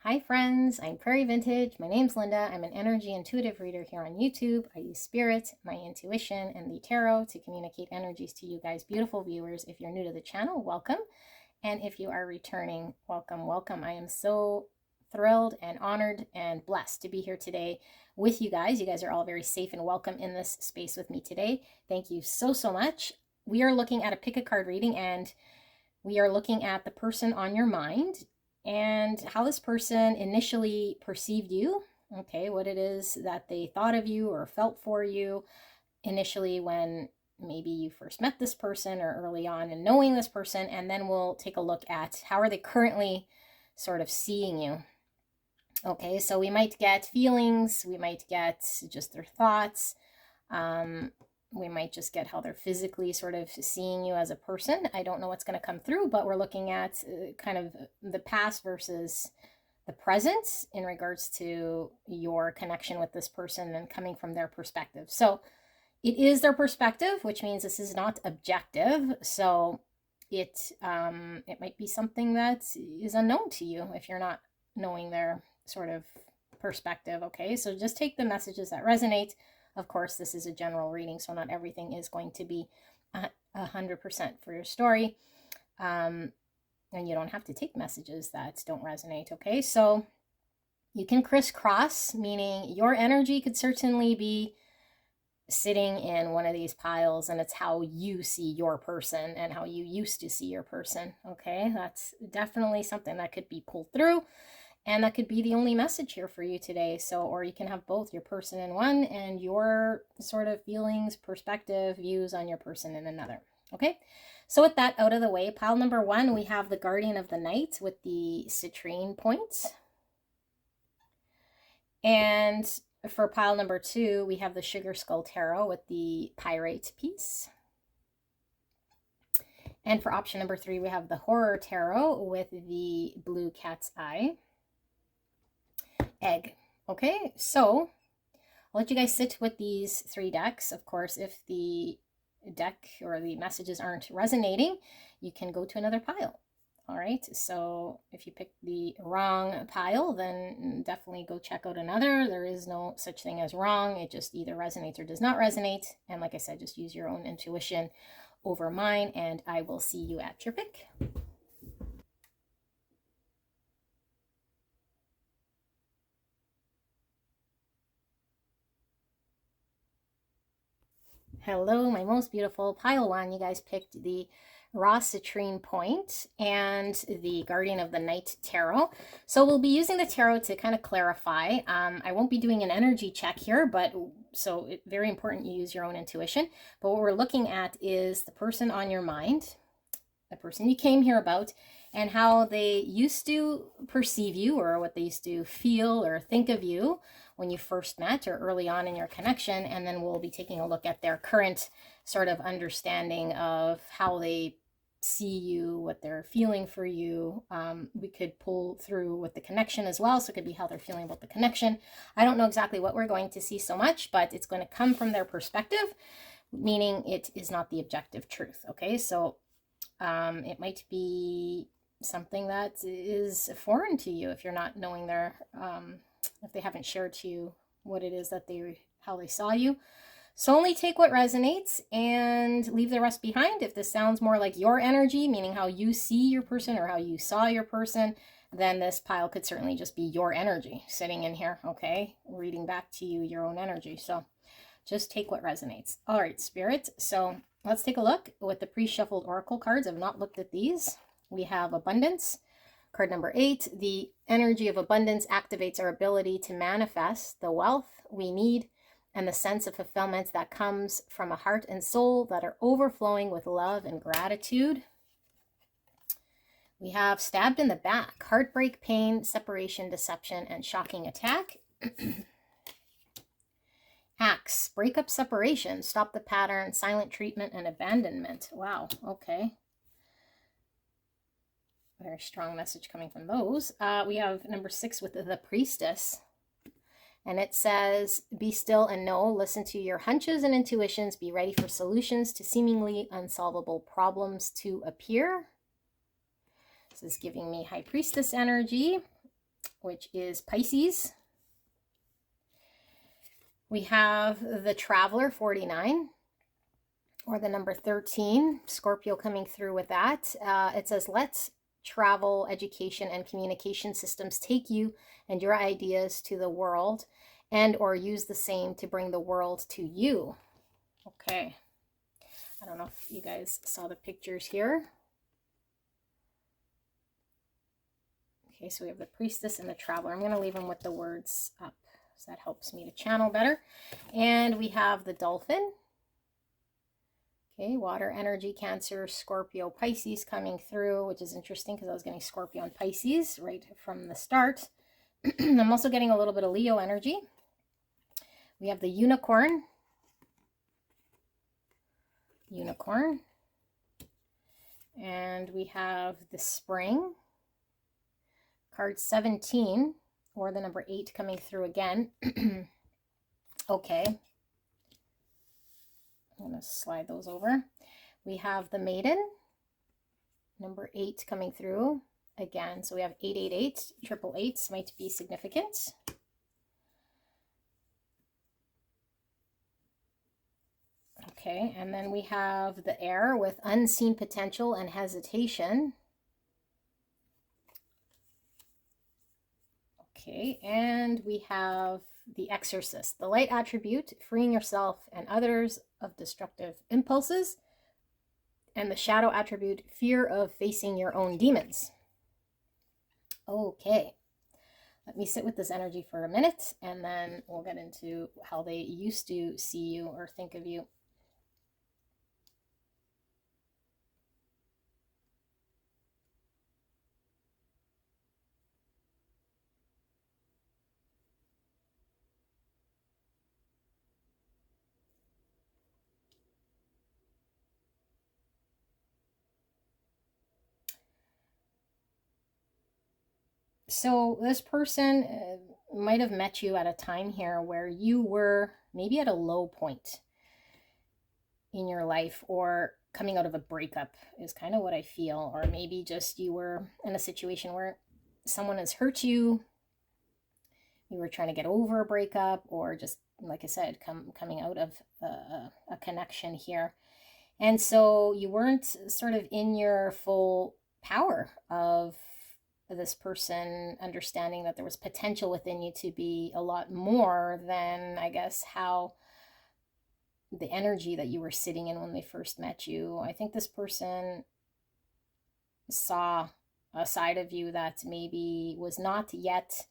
Hi friends, I'm Prairie Vintage. My name's Linda. I'm an energy intuitive reader here on YouTube. I use spirit, my intuition, and the tarot to communicate energies to you guys, beautiful viewers. If you're new to the channel, welcome. And if you are returning, welcome, welcome. I am so thrilled and honored and blessed to be here today with you guys. You guys are all very safe and welcome in this space with me today. Thank you so, so much. We are looking at a pick a card reading, and we are looking at the person on your mind and how this person initially perceived you, okay, what it is that they thought of you or felt for you initially when maybe you first met this person or early on in knowing this person. And then we'll take a look at how are they currently sort of seeing you. Okay, so we might get feelings, we might get just their thoughts, we might just get how they're physically sort of seeing you as a person. I don't know what's going to come through, but we're looking at kind of the past versus the present in regards to your connection with this person and coming from their perspective. So it is their perspective, which means this is not objective. So it might be something that is unknown to you if you're not knowing their sort of perspective. Okay, so just take the messages that resonate. Of course, this is a general reading, so not everything is going to be 100% for your story. And you don't have to take messages that don't resonate, okay? So you can crisscross, meaning your energy could certainly be sitting in one of these piles, and it's how you see your person and how you used to see your person, okay? That's definitely something that could be pulled through. And that could be the only message here for you today. So, or you can have both, your person in one and your sort of feelings, perspective, views on your person in another. Okay. So with that out of the way, pile number one, we have the Guardian of the Night with the citrine points. And for pile number two, we have the Sugar Skull Tarot with the Pyrite piece. And for option number three, we have the Horror Tarot with the Blue Cat's Eye. Egg. Okay, so I'll let you guys sit with these three decks. Of course, if the deck or the messages aren't resonating, you can go to another pile. All right, so if you pick the wrong pile, then definitely go check out another. There is no such thing as wrong. It just either resonates or does not resonate. And like I said, just use your own intuition over mine, and I will see you at your pick. Hello, my most beautiful pile one. You guys picked the Raw Citrine Point and the Guardian of the Night Tarot. So we'll be using the tarot to kind of clarify. I won't be doing an energy check here, but so it's very important you use your own intuition. But what we're looking at is the person on your mind, the person you came here about, and how they used to perceive you or what they used to feel or think of you when you first met or early on in your connection. And then we'll be taking a look at their current sort of understanding of how they see you, what they're feeling for you. We could pull through with the connection as well. So it could be how they're feeling about the connection. I don't know exactly what we're going to see so much, but it's going to come from their perspective, meaning it is not the objective truth. Okay, so it might be something that is foreign to you if you're not knowing their if they haven't shared to you what it is that how they saw you. So only take what resonates and leave the rest behind. If this sounds more like your energy, meaning how you see your person or how you saw your person, then this pile could certainly just be your energy sitting in here, okay? Reading back to you your own energy. So just take what resonates. All right, Spirit. So let's take a look with the pre-shuffled oracle cards. I've not looked at these. We have Abundance. Card number 8, the energy of abundance activates our ability to manifest the wealth we need and the sense of fulfillment that comes from a heart and soul that are overflowing with love and gratitude. We have Stabbed in the Back, heartbreak, pain, separation, deception, and shocking attack. Axe, breakup, separation, stop the pattern, silent treatment, and abandonment. Wow, okay. Very strong message coming from those. We have number 6 with the Priestess. And it says, be still and know, listen to your hunches and intuitions, be ready for solutions to seemingly unsolvable problems to appear. This is giving me High Priestess energy. which is Pisces. We have the Traveler 49, or the number 13, Scorpio coming through with that. It says, let travel, education, and communication systems take you and your ideas to the world, and or use the same to bring the world to you. Okay. I don't know if you guys saw the pictures here. Okay, so we have the Priestess and the Traveler. I'm going to leave them with the words up, so that helps me to channel better. And we have the Dolphin. Okay, water energy, Cancer, Scorpio, Pisces coming through, which is interesting because I was getting Scorpio and Pisces right from the start. I'm also getting a little bit of Leo energy. We have the Unicorn. And we have the Spring. Card 17, or the number 8 coming through again. Okay. I'm going to slide those over. We have the Maiden. Number 8 coming through again. So we have 888. Triple eights might be significant. Okay, and then we have the Air with unseen potential and hesitation. Okay, and we have the Exorcist, the light attribute, freeing yourself and others of destructive impulses, and the shadow attribute, fear of facing your own demons. Okay, let me sit with this energy for a minute, and then we'll get into how they used to see you or think of you. So this person might have met you at a time here where you were maybe at a low point in your life, or coming out of a breakup is kind of what I feel. Or maybe just you were in a situation where someone has hurt you, you were trying to get over a breakup, or just, like I said, coming out of a connection here. And so you weren't sort of in your full power of this person understanding that there was potential within you to be a lot more than, I guess, how the energy that you were sitting in when they first met you. I think this person saw a side of you that maybe was not yet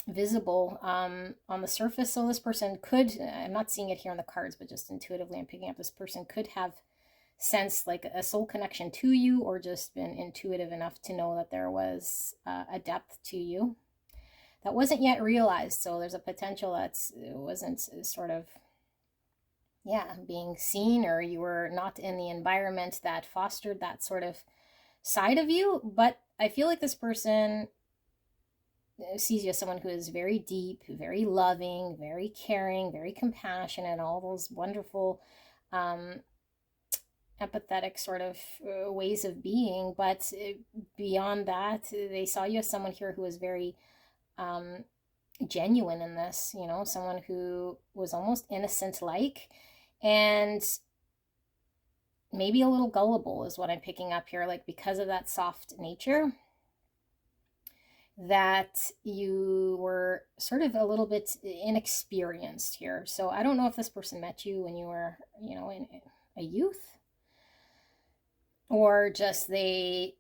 visible on the surface. So this person could, I'm not seeing it here on the cards, but just intuitively I'm picking up, this person could have sensed like a soul connection to you, or just been intuitive enough to know that there was a depth to you that wasn't yet realized. So there's a potential that wasn't sort of, yeah, being seen, or you were not in the environment that fostered that sort of side of you. But I feel like this person sees you as someone who is very deep, very loving, very caring, very compassionate, all those wonderful empathetic sort of ways of being. But beyond that, they saw you as someone here who was very genuine in this, you know, someone who was almost innocent like, and maybe a little gullible is what I'm picking up here, like because of that soft nature, that you were sort of a little bit inexperienced here. So I don't know if this person met you when you were, you know, in a youth, or just they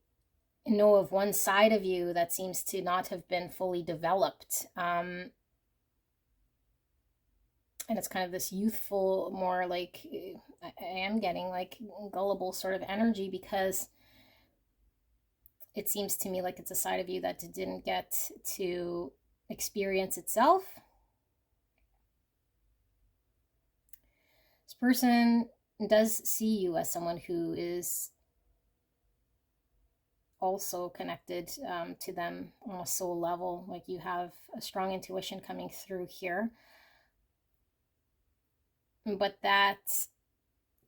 know of one side of you that seems to not have been fully developed. And it's kind of this youthful, more like, I am getting like gullible sort of energy, because it seems to me like it's a side of you that didn't get to experience itself. This person does see you as someone who is also connected to them on a soul level. Like you have a strong intuition coming through here. But that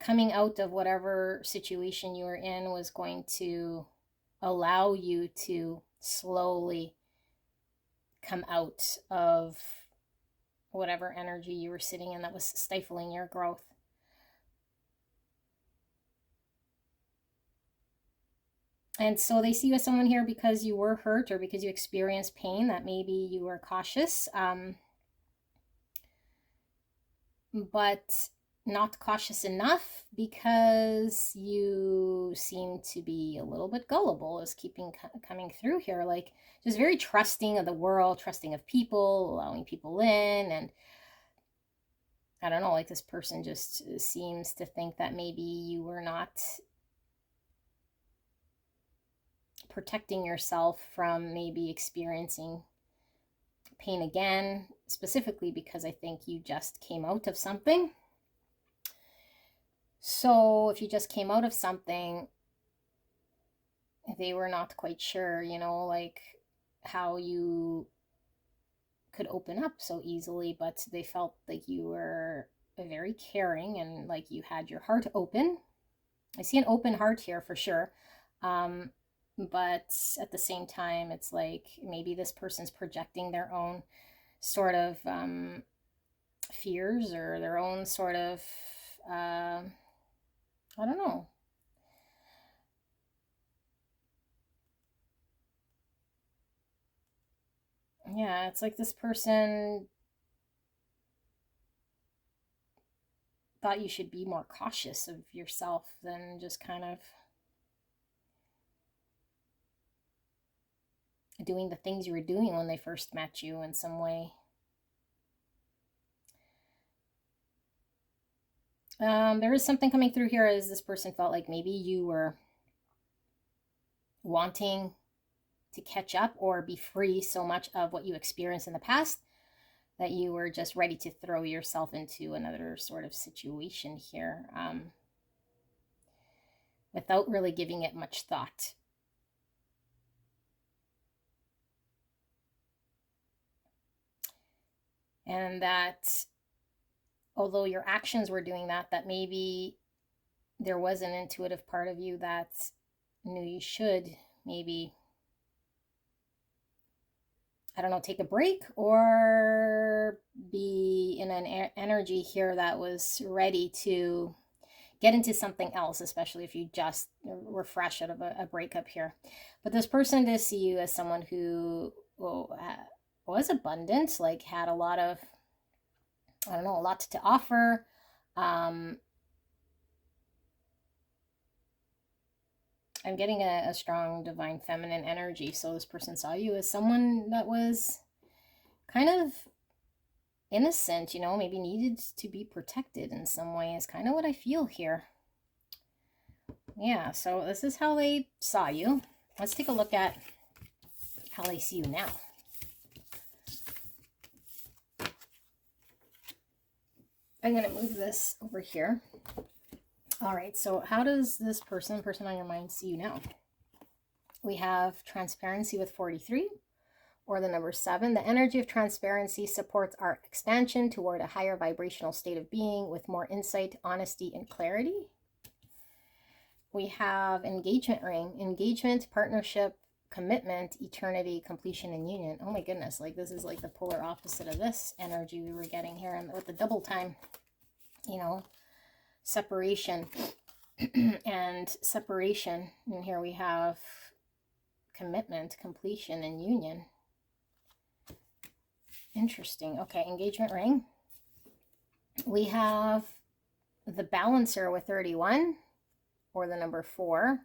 coming out of whatever situation you were in was going to allow you to slowly come out of whatever energy you were sitting in that was stifling your growth. And so they see you as someone here because you were hurt or because you experienced pain, that maybe you were cautious, but not cautious enough because you seem to be a little bit gullible, is coming through here. Like, just very trusting of the world, trusting of people, allowing people in. And I don't know, like this person just seems to think that maybe you were not protecting yourself from maybe experiencing pain again, specifically because I think you just came out of something. So if you just came out of something, they were not quite sure, you know, like how you could open up so easily, but they felt like you were very caring and like you had your heart open. I see an open heart here for sure. But at the same time, it's like maybe this person's projecting their own sort of fears or their own sort of, I don't know. Yeah, it's like this person thought you should be more cautious of yourself than just kind of doing the things you were doing when they first met you in some way. There is something coming through here as this person felt like maybe you were wanting to catch up or be free so much of what you experienced in the past that you were just ready to throw yourself into another sort of situation here, without really giving it much thought. And that although your actions were doing that, that maybe there was an intuitive part of you that knew you should maybe, I don't know, take a break or be in an energy here that was ready to get into something else, especially if you just were fresh out of a breakup here. But this person does see you as someone who was abundant, like had a lot of, I don't know, a lot to offer. I'm getting a strong divine feminine energy. So this person saw you as someone that was kind of innocent, you know, maybe needed to be protected in some way, is kind of what I feel here. Yeah, so this is how they saw you. Let's take a look at how they see you now. I'm going to move this over here. All right, so how does this person on your mind see you now? We have transparency with 43, or the number 7. The energy of transparency supports our expansion toward a higher vibrational state of being with more insight, honesty, and clarity. We have engagement ring, engagement, partnership, commitment, eternity, completion, and union. Oh my goodness, like this is like the polar opposite of this energy we were getting here, and with the double time, you know, separation and separation. And here we have commitment, completion, and union. Interesting. Okay, engagement ring. We have the balancer with 31, or the number 4.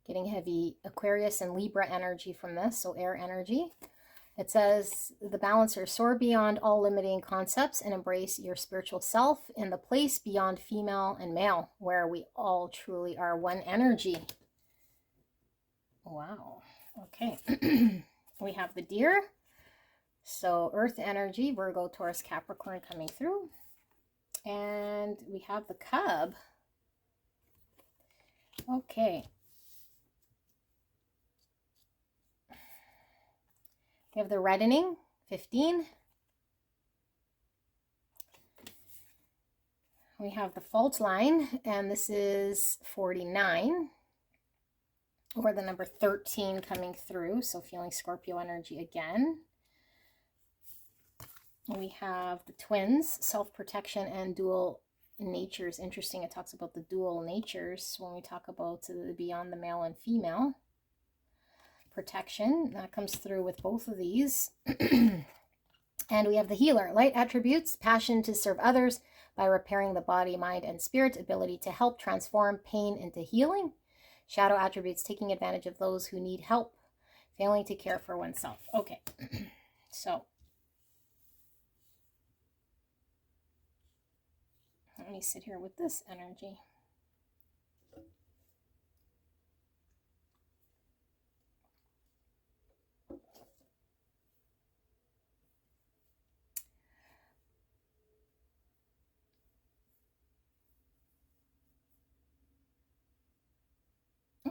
Getting heavy Aquarius and Libra energy from this, so air energy. It says, the balancer, soar beyond all limiting concepts and embrace your spiritual self in the place beyond female and male, where we all truly are one energy. Wow. Okay. We have the deer. So earth energy, Virgo, Taurus, Capricorn coming through. And we have the cub. Okay. We have the reddening, 15. We have the fault line, and this is 49. or the number 13 coming through. So feeling Scorpio energy again. We have the twins, self-protection and dual natures. Interesting, it talks about the dual natures when we talk about the beyond the male and female. Protection, that comes through with both of these. And we have the healer, light attributes, passion to serve others by repairing the body, mind, and spirit, ability to help transform pain into healing. Shadow attributes, taking advantage of those who need help, failing to care for oneself. Okay, so let me sit here with this energy.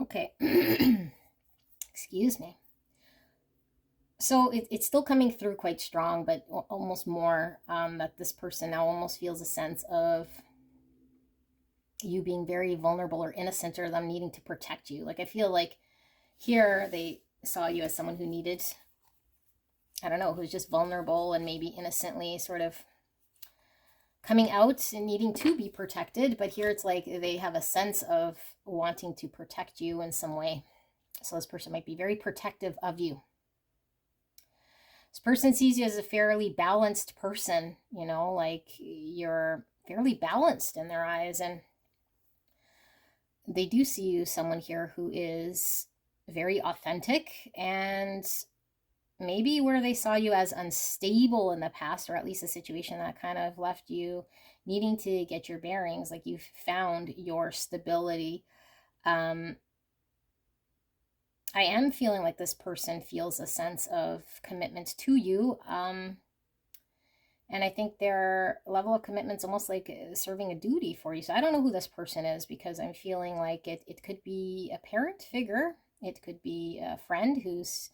Okay, excuse me. So it's still coming through quite strong, but almost more that this person now almost feels a sense of you being very vulnerable or innocent, or them needing to protect you. Like, I feel like here they saw you as someone who needed, I don't know, who's just vulnerable and maybe innocently sort of coming out and needing to be protected. But here it's like they have a sense of wanting to protect you in some way. So this person might be very protective of you. This person sees you as a fairly balanced person, you know, like you're fairly balanced in their eyes. And they do see you someone here who is very authentic, and maybe where they saw you as unstable in the past, or at least a situation that kind of left you needing to get your bearings, like you've found your stability. I am feeling like this person feels a sense of commitment to you. And I think their level of commitment's almost like serving a duty for you. So I don't know who this person is, because I'm feeling like it could be a parent figure. It could be a friend who's,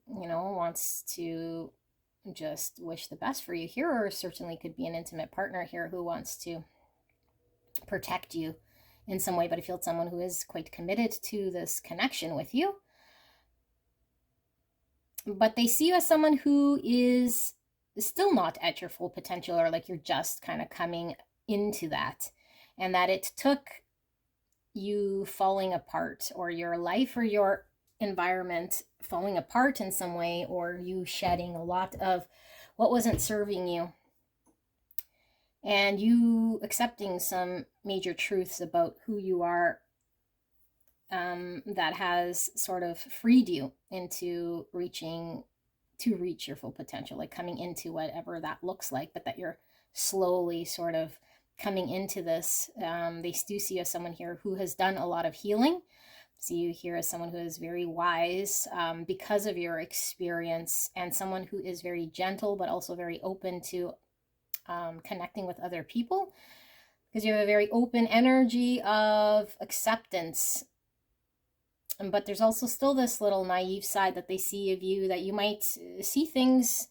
you know, wants to just wish the best for you here, or certainly could be an intimate partner here who wants to protect you in some way. But I feel it's someone who is quite committed to this connection with you. But they see you as someone who is still not at your full potential, or like you're just kind of coming into that, and that it took you falling apart, or your life or your environment falling apart in some way, or you shedding a lot of what wasn't serving you, and you accepting some major truths about who you are, that has sort of freed you into reach your full potential, like coming into whatever that looks like, but that you're slowly sort of coming into this. They do see you as someone here who has done a lot of healing. See you here as someone who is very wise because of your experience, and someone who is very gentle, but also very open to connecting with other people, because you have a very open energy of acceptance. But there's also still this little naive side that they see of you, that you might see things,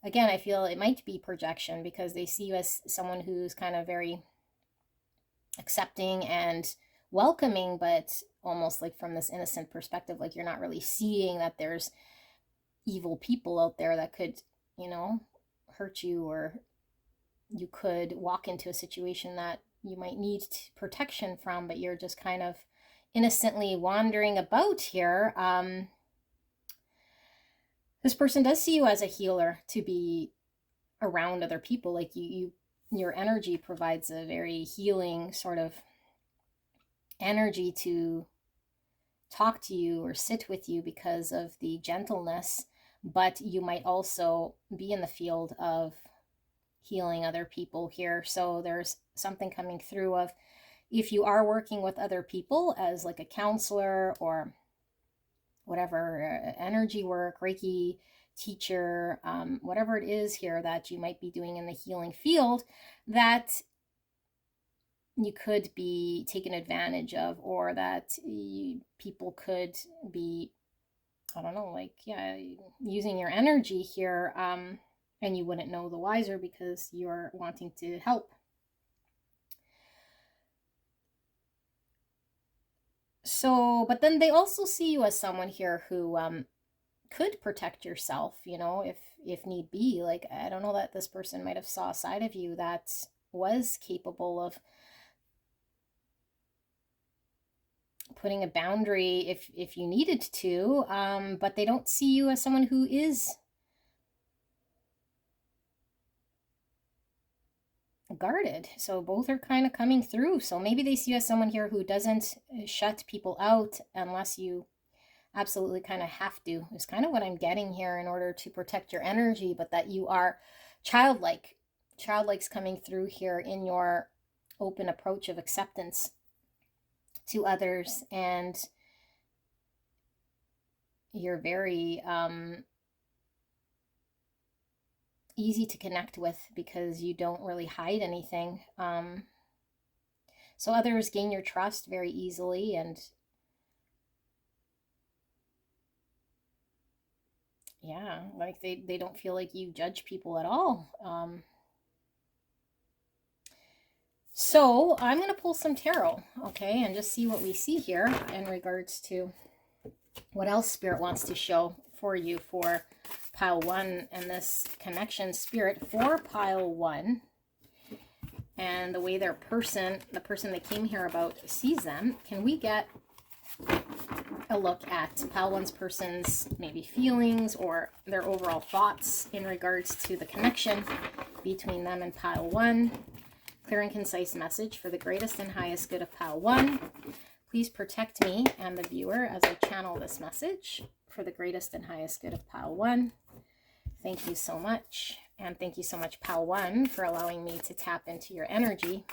again, I feel it might be projection, because they see you as someone who's kind of very accepting and welcoming, but almost like from this innocent perspective, like you're not really seeing that there's evil people out there that could, you know, hurt you, or you could walk into a situation that you might need protection from, but you're just kind of innocently wandering about here. This person does see you as a healer, to be around other people. Like your energy provides a very healing sort of energy to talk to you or sit with you because of the gentleness. But you might also be in the field of healing other people here. So there's something coming through of, if you are working with other people as like a counselor or whatever, energy work, Reiki teacher, whatever it is here that you might be doing in the healing field, that you could be taken advantage of, or that people could be, I don't know, like, yeah, using your energy here, and you wouldn't know the wiser because you're wanting to help. So, but then they also see you as someone here who could protect yourself, you know, if need be. Like, I don't know, that this person might have saw a side of you that was capable of putting a boundary if you needed to, but they don't see you as someone who is guarded. So both are kind of coming through. So maybe they see you as someone here who doesn't shut people out unless you absolutely kind of have to, is kind of what I'm getting here, in order to protect your energy, but that you are childlike. Childlike's coming through here in your open approach of acceptance to others, and you're very easy to connect with because you don't really hide anything. So others gain your trust very easily, and yeah, like they don't feel like you judge people at all. So I'm going to pull some tarot, okay, and just see what we see here in regards to what else Spirit wants to show for you for pile 1 and this connection. Spirit, for pile 1 and the way the person that came here about sees them, can we get a look at pile 1's person's maybe feelings or their overall thoughts in regards to the connection between them and pile 1? Clear and concise message for the greatest and highest good of pile 1. Please protect me and the viewer as I channel this message for the greatest and highest good of pile 1. Thank you so much. And thank you so much, pile 1, for allowing me to tap into your energy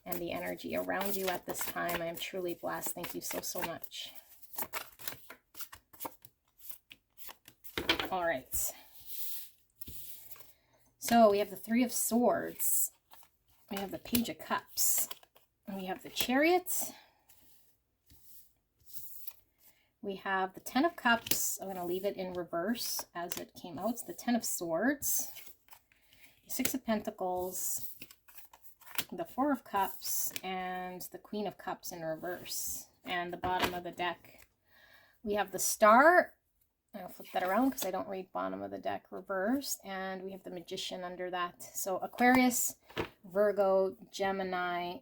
and the energy around you at this time. I am truly blessed. Thank you so, so much. All right. So we have the 3 of Swords. We have the Page of Cups. And we have the Chariot. We have the 10 of Cups. I'm going to leave it in reverse as it came out. It's the 10 of Swords. The 6 of Pentacles. The 4 of Cups. And the Queen of Cups in reverse. And the bottom of the deck, we have the Star. I'll flip that around because I don't read bottom of the deck reverse. And we have the Magician under that. So Aquarius, Virgo, Gemini,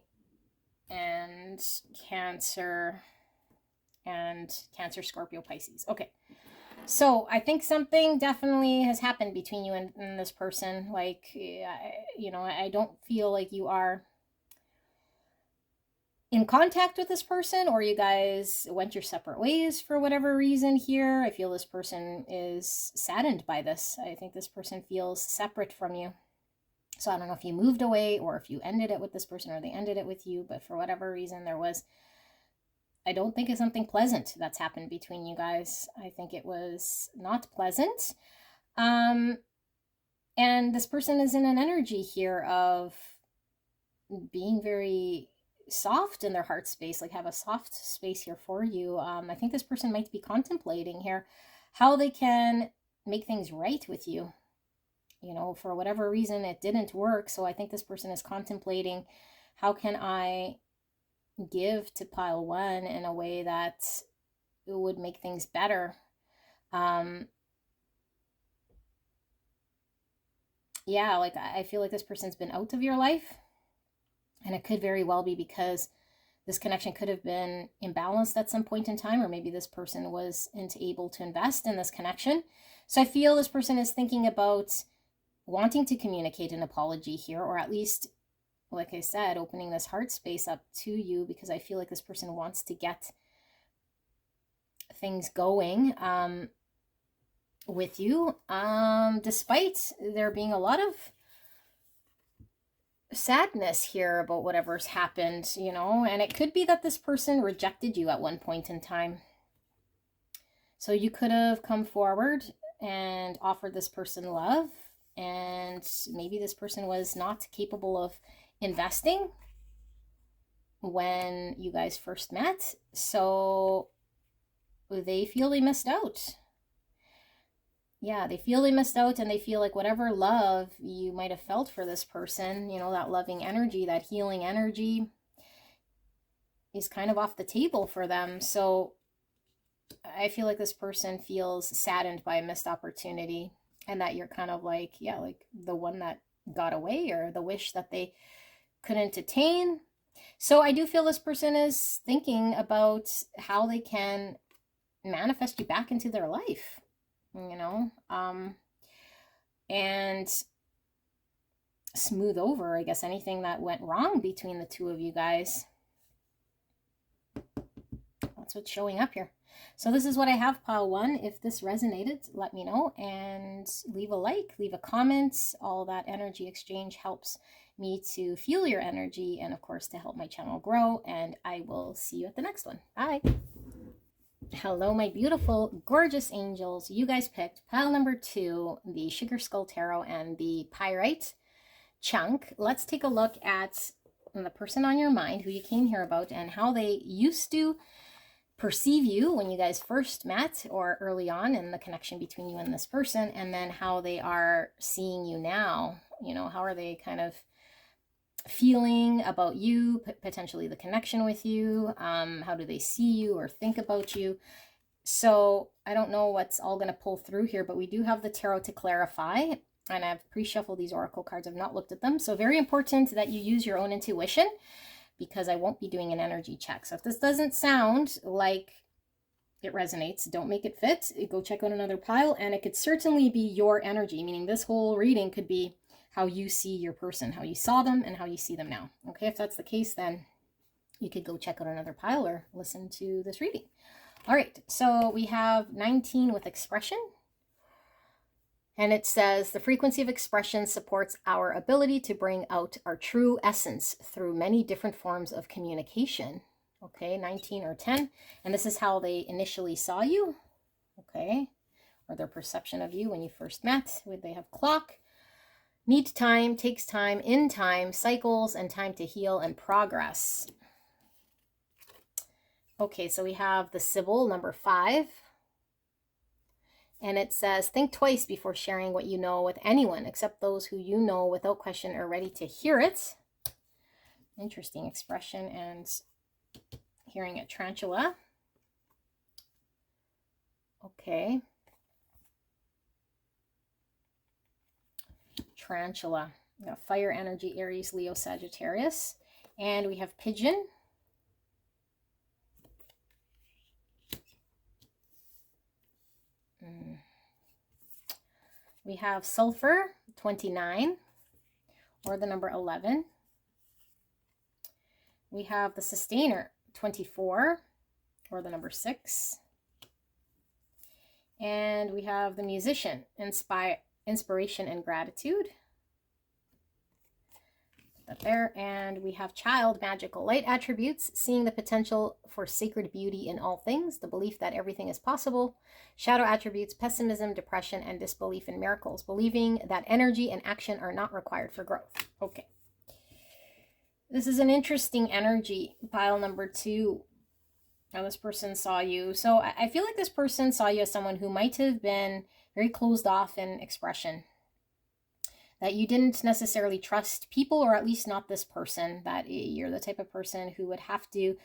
and Cancer, Scorpio, Pisces. Okay, so I think something definitely has happened between you and this person. Like, you know, I don't feel like you are in contact with this person, or you guys went your separate ways for whatever reason here. I feel this person is saddened by this. I think this person feels separate from you. So I don't know if you moved away or if you ended it with this person or they ended it with you, but for whatever reason there was, I don't think it's something pleasant that's happened between you guys. I think it was not pleasant. And this person is in an energy here of being very soft in their heart space, like have a soft space here for you. I think this person might be contemplating here how they can make things right with you. You know, for whatever reason, it didn't work. So I think this person is contemplating, how can I give to pile 1 in a way that would make things better? Yeah, like I feel like this person's been out of your life. And it could very well be because this connection could have been imbalanced at some point in time, or maybe this person wasn't able to invest in this connection. So I feel this person is thinking about wanting to communicate an apology here, or at least, like I said, opening this heart space up to you, because I feel like this person wants to get things going with you, despite there being a lot of sadness here about whatever's happened, you know. And it could be that this person rejected you at one point in time. So you could have come forward and offered this person love, and maybe this person was not capable of investing when you guys first met, so they feel they missed out. Yeah, they feel they missed out, and they feel like whatever love you might have felt for this person, you know, that loving energy, that healing energy, is kind of off the table for them. So I feel like this person feels saddened by a missed opportunity, and that you're kind of like, yeah, like the one that got away, or the wish that they couldn't attain. So I do feel this person is thinking about how they can manifest you back into their life, and smooth over, I guess, anything that went wrong between the two of you guys. That's what's showing up here. So this is what I have, pile one. If this resonated, let me know, and leave a like, leave a comment. All that energy exchange helps me to feel your energy, and of course to help my channel grow. And I will see you at the next one. Bye. Hello, my beautiful, gorgeous angels. You guys picked pile number 2, the Sugar Skull Tarot and the Pyrite chunk. Let's take a look at the person on your mind, who you came here about, and how they used to perceive you when you guys first met, or early on in the connection between you and this person, and then how they are seeing you now. How are they kind of feeling about you, potentially the connection with you? How do they see you or think about you? So I don't know what's all going to pull through here, but we do have the tarot to clarify, and I've pre-shuffled these oracle cards. I've not looked at them. So very important that you use your own intuition, because I won't be doing an energy check. So if this doesn't sound like it resonates, don't make it fit. Go check out another pile, and it could certainly be your energy, meaning this whole reading could be how you see your person, how you saw them, and how you see them now. Okay, if that's the case, then you could go check out another pile or listen to this reading. All right, so we have 19 with expression. And it says, the frequency of expression supports our ability to bring out our true essence through many different forms of communication. Okay, 19 or 10. And this is how they initially saw you. Okay, or their perception of you when you first met. They have clock, need time, takes time, in time, cycles, and time to heal and progress. Okay, so we have the Sybil, number 5. And it says, think twice before sharing what you know with anyone, except those who you know without question are ready to hear it. Interesting expression, and hearing it. Tarantula. Okay. Tarantula. We got fire energy, Aries, Leo, Sagittarius. And we have pigeon. We have sulfur, 29, or the number 11. We have the sustainer, 24, or the number 6. And we have the musician, inspiration and gratitude. Put that there. And we have child, magical light attributes, seeing the potential for sacred beauty in all things, the belief that everything is possible. Shadow attributes, pessimism, depression, and disbelief in miracles, believing that energy and action are not required for growth. Okay. This is an interesting energy, pile number 2. How this person saw you. So I feel like this person saw you as someone who might have been very closed off in expression, that you didn't necessarily trust people, or at least not this person, that you're the type of person who would have to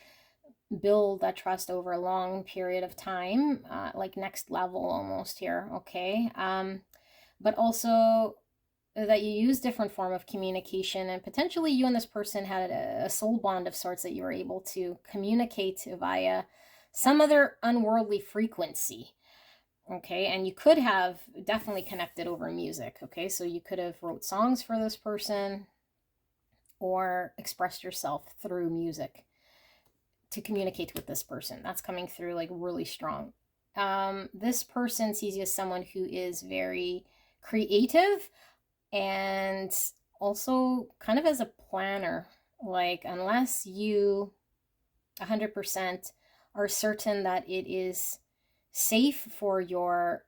build that trust over a long period of time, like next level almost here. Okay. But also that you use different form of communication, and potentially you and this person had a soul bond of sorts, that you were able to communicate via some other unworldly frequency. Okay, and you could have definitely connected over music. Okay, so you could have wrote songs for this person, or expressed yourself through music to communicate with this person. That's coming through like really strong. This person sees you as someone who is very creative, and also kind of as a planner. Like, unless you 100% are certain that it is safe for your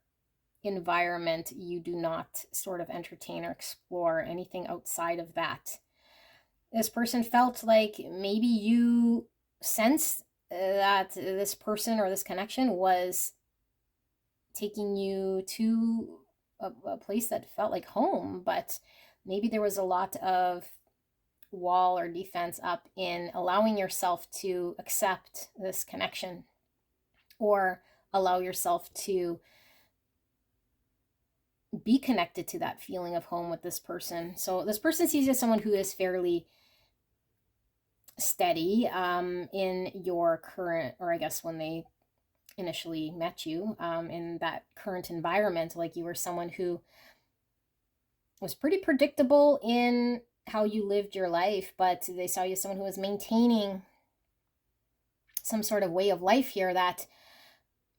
environment, you do not sort of entertain or explore anything outside of that. This person felt like maybe you sensed that this person or this connection was taking you to a place that felt like home, but maybe there was a lot of wall or defense up in allowing yourself to accept this connection, or allow yourself to be connected to that feeling of home with this person. So this person sees you as someone who is fairly steady in your current, or I guess when they initially met you, in that current environment, like you were someone who was pretty predictable in how you lived your life, but they saw you as someone who was maintaining some sort of way of life here that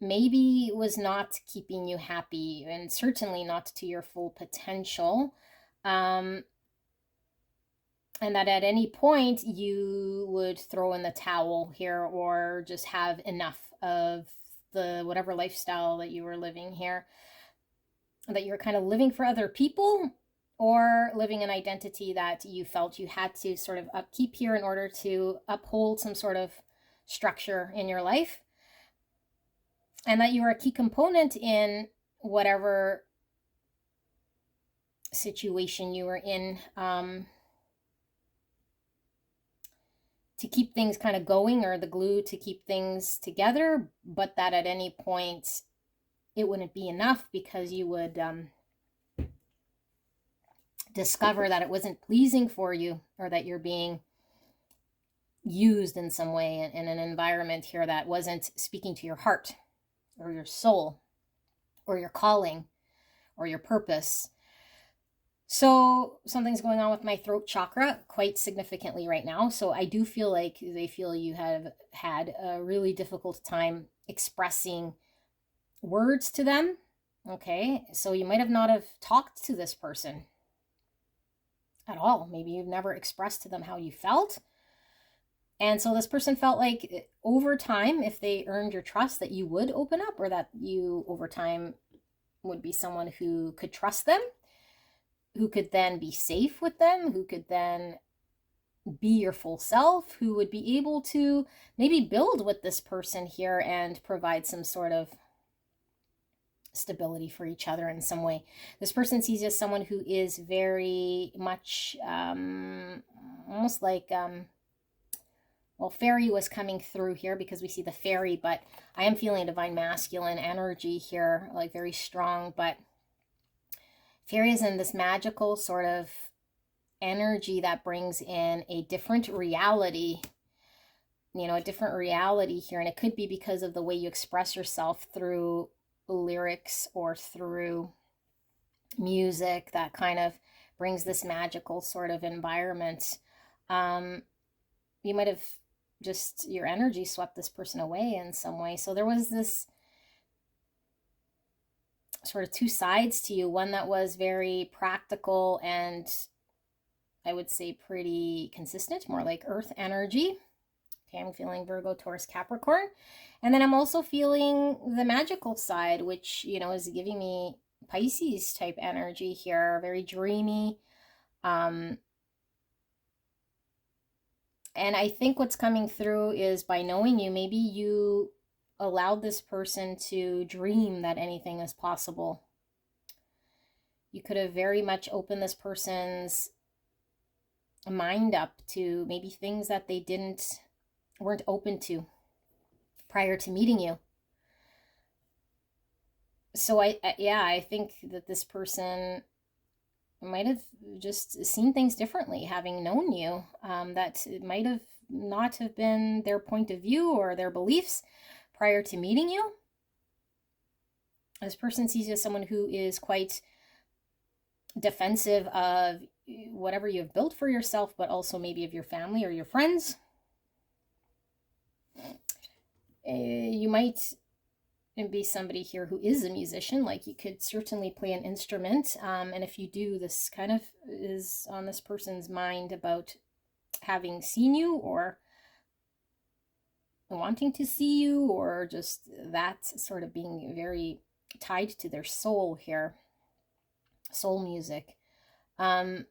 maybe was not keeping you happy, and certainly not to your full potential. And that at any point you would throw in the towel here, or just have enough of the whatever lifestyle that you were living here, that you're kind of living for other people, or living an identity that you felt you had to sort of upkeep here in order to uphold some sort of structure in your life, and that you are a key component in whatever situation you were in, to keep things kind of going, or the glue to keep things together, but that at any point it wouldn't be enough, because you would discover that it wasn't pleasing for you, or that you're being used in some way in an environment here that wasn't speaking to your heart, or your soul, or your calling, or your purpose. So something's going on with my throat chakra quite significantly right now. So I do feel like they feel you have had a really difficult time expressing words to them. Okay, so you might have not have talked to this person at all. Maybe you've never expressed to them how you felt. And so this person felt like over time, if they earned your trust, that you would open up, or that you over time would be someone who could trust them, who could then be safe with them, who could then be your full self, who would be able to maybe build with this person here and provide some sort of stability for each other in some way. This person sees you as someone who is very much almost like, well, fairy was coming through here because we see the fairy, but I am feeling a divine masculine energy here, like very strong. But fairy is in this magical sort of energy that brings in a different reality, a different reality here. And it could be because of the way you express yourself through lyrics or through music that kind of brings this magical sort of environment. You might have just, your energy swept this person away in some way. So there was this sort of two sides to you, one that was very practical and I would say pretty consistent, more like earth energy. Okay, I'm feeling Virgo, Taurus, Capricorn. And then I'm also feeling the magical side, which, is giving me Pisces type energy here, very dreamy. And I think what's coming through is, by knowing you, maybe you allowed this person to dream that anything is possible. You could have very much opened this person's mind up to maybe things that they weren't open to prior to meeting you. So I think that this person might have just seen things differently, having known you, that it might have not have been their point of view or their beliefs prior to meeting you. This person sees you as someone who is quite defensive of whatever you have built for yourself, but also maybe of your family or your friends. You might be somebody here who is a musician, like you could certainly play an instrument. And if you do, this kind of is on this person's mind about having seen you, or wanting to see you, or just that sort of being very tied to their soul here, soul music. And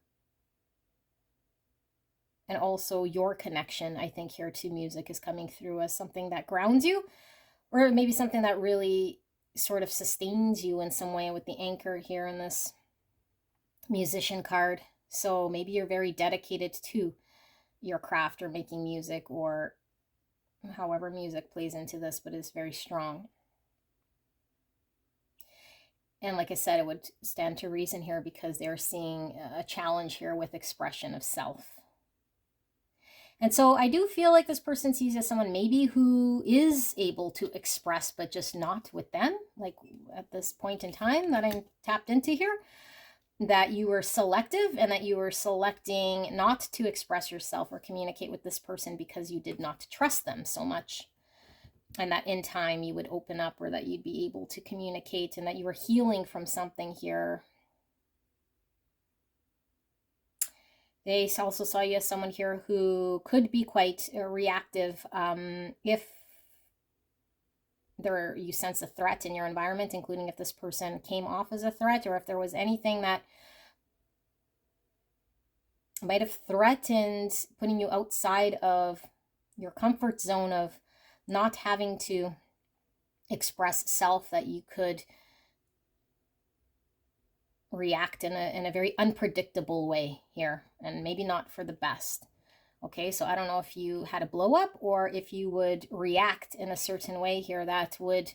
also your connection, I think, here to music is coming through as something that grounds you, or maybe something that really sort of sustains you in some way, with the anchor here in this musician card. So maybe you're very dedicated to your craft or making music, or however music plays into this, but is very strong. And like I said, it would stand to reason here because they're seeing a challenge here with expression of self. And so I do feel like this person sees as someone maybe who is able to express, but just not with them, like at this point in time that I'm tapped into here, that you were selective and that you were selecting not to express yourself or communicate with this person because you did not trust them so much. And that in time you would open up, or that you'd be able to communicate, and that you were healing from something here. They also saw you as someone here who could be quite reactive if you sense a threat in your environment, including if this person came off as a threat, or if there was anything that might have threatened putting you outside of your comfort zone of not having to express self, that you could react in a very unpredictable way here, and maybe not for the best. Okay, so I don't know if you had a blow up, or if you would react in a certain way here that would,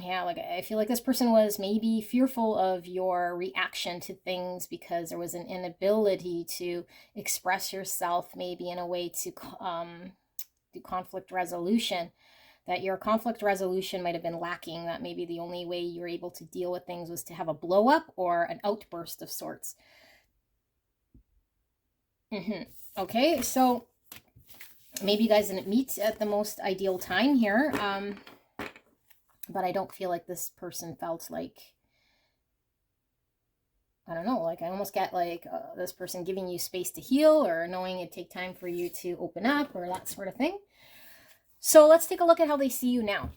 yeah, like I feel like this person was maybe fearful of your reaction to things because there was an inability to express yourself, maybe in a way to do conflict resolution, that your conflict resolution might have been lacking, that maybe the only way you were able to deal with things was to have a blow up or an outburst of sorts. Okay, so maybe you guys didn't meet at the most ideal time here, but I don't feel like this person felt like, I don't know, like I almost get like this person giving you space to heal, or knowing it'd take time for you to open up, or that sort of thing. So let's take a look at how they see you now.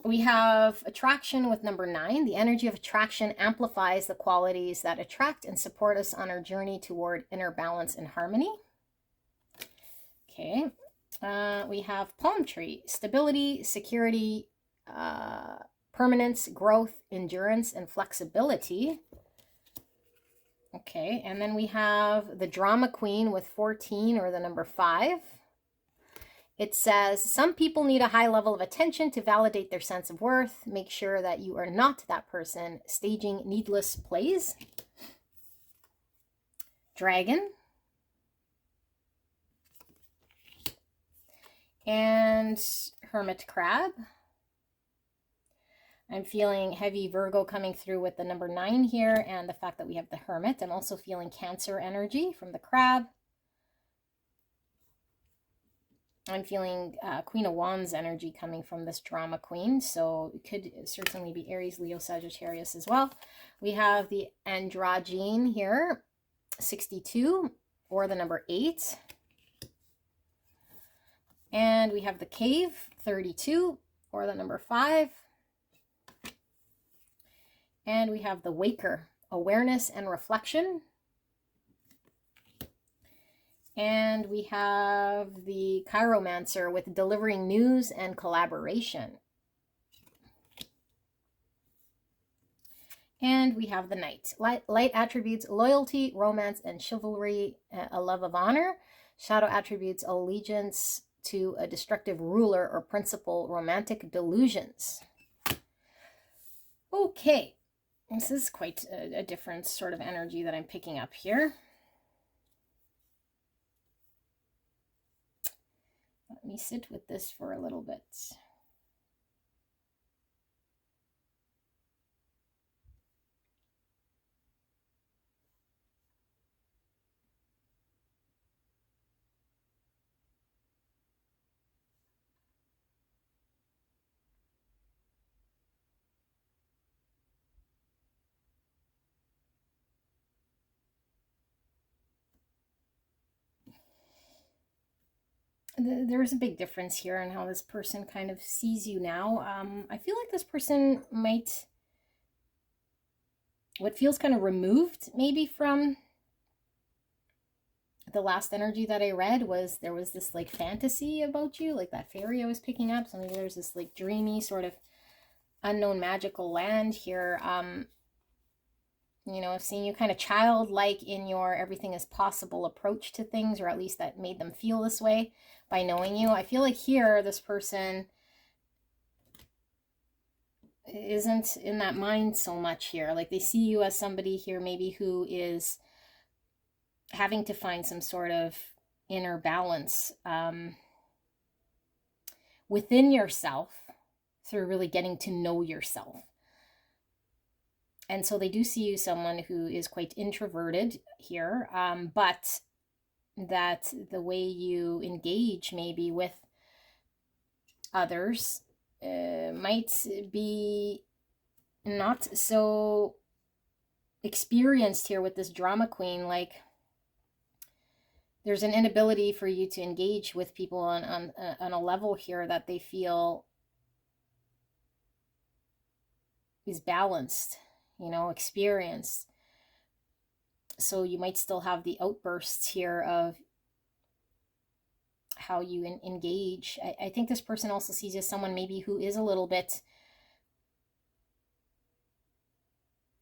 We have attraction with number 9. The energy of attraction amplifies the qualities that attract and support us on our journey toward inner balance and harmony. Okay. We have palm tree, stability, security, permanence, growth, endurance, and flexibility. Okay, and then we have the drama queen with 14, or the number 5. It says, some people need a high level of attention to validate their sense of worth. Make sure that you are not that person staging needless plays. Dragon. And hermit crab. I'm feeling heavy Virgo coming through with the number 9 here, and the fact that we have the hermit. I'm also feeling Cancer energy from the crab. I'm feeling Queen of Wands energy coming from this drama queen, so it could certainly be Aries, Leo, Sagittarius as well. We have the androgyne here, 62, or the number 8. And we have the cave, 32, or the number 5. And we have the waker, awareness and reflection. And we have the chiromancer with delivering news and collaboration. And we have the knight. Light attributes, loyalty, romance, and chivalry, a love of honor. Shadow attributes, allegiance to a destructive ruler or principle, romantic delusions. Okay, this is quite a different sort of energy that I'm picking up here. Let me sit with this for a little bit. There's a big difference here in how this person kind of sees you now. I feel like this person might, what feels kind of removed maybe from the last energy that I read, was there was this like fantasy about you, like that fairy I was picking up. So maybe there's this like dreamy sort of unknown magical land here. You know, I've seen you kind of childlike in your everything is possible approach to things, or at least that made them feel this way by knowing you. I feel like here, this person isn't in that mind so much here. Like they see you as somebody here maybe who is having to find some sort of inner balance within yourself through really getting to know yourself. And so they do see you someone who is quite introverted here, but that the way you engage maybe with others might be not so experienced here with this drama queen. Like there's an inability for you to engage with people on a level here that they feel is balanced, you know, experienced. So you might still have the outbursts here of how you engage. I think this person also sees you as someone maybe who is a little bit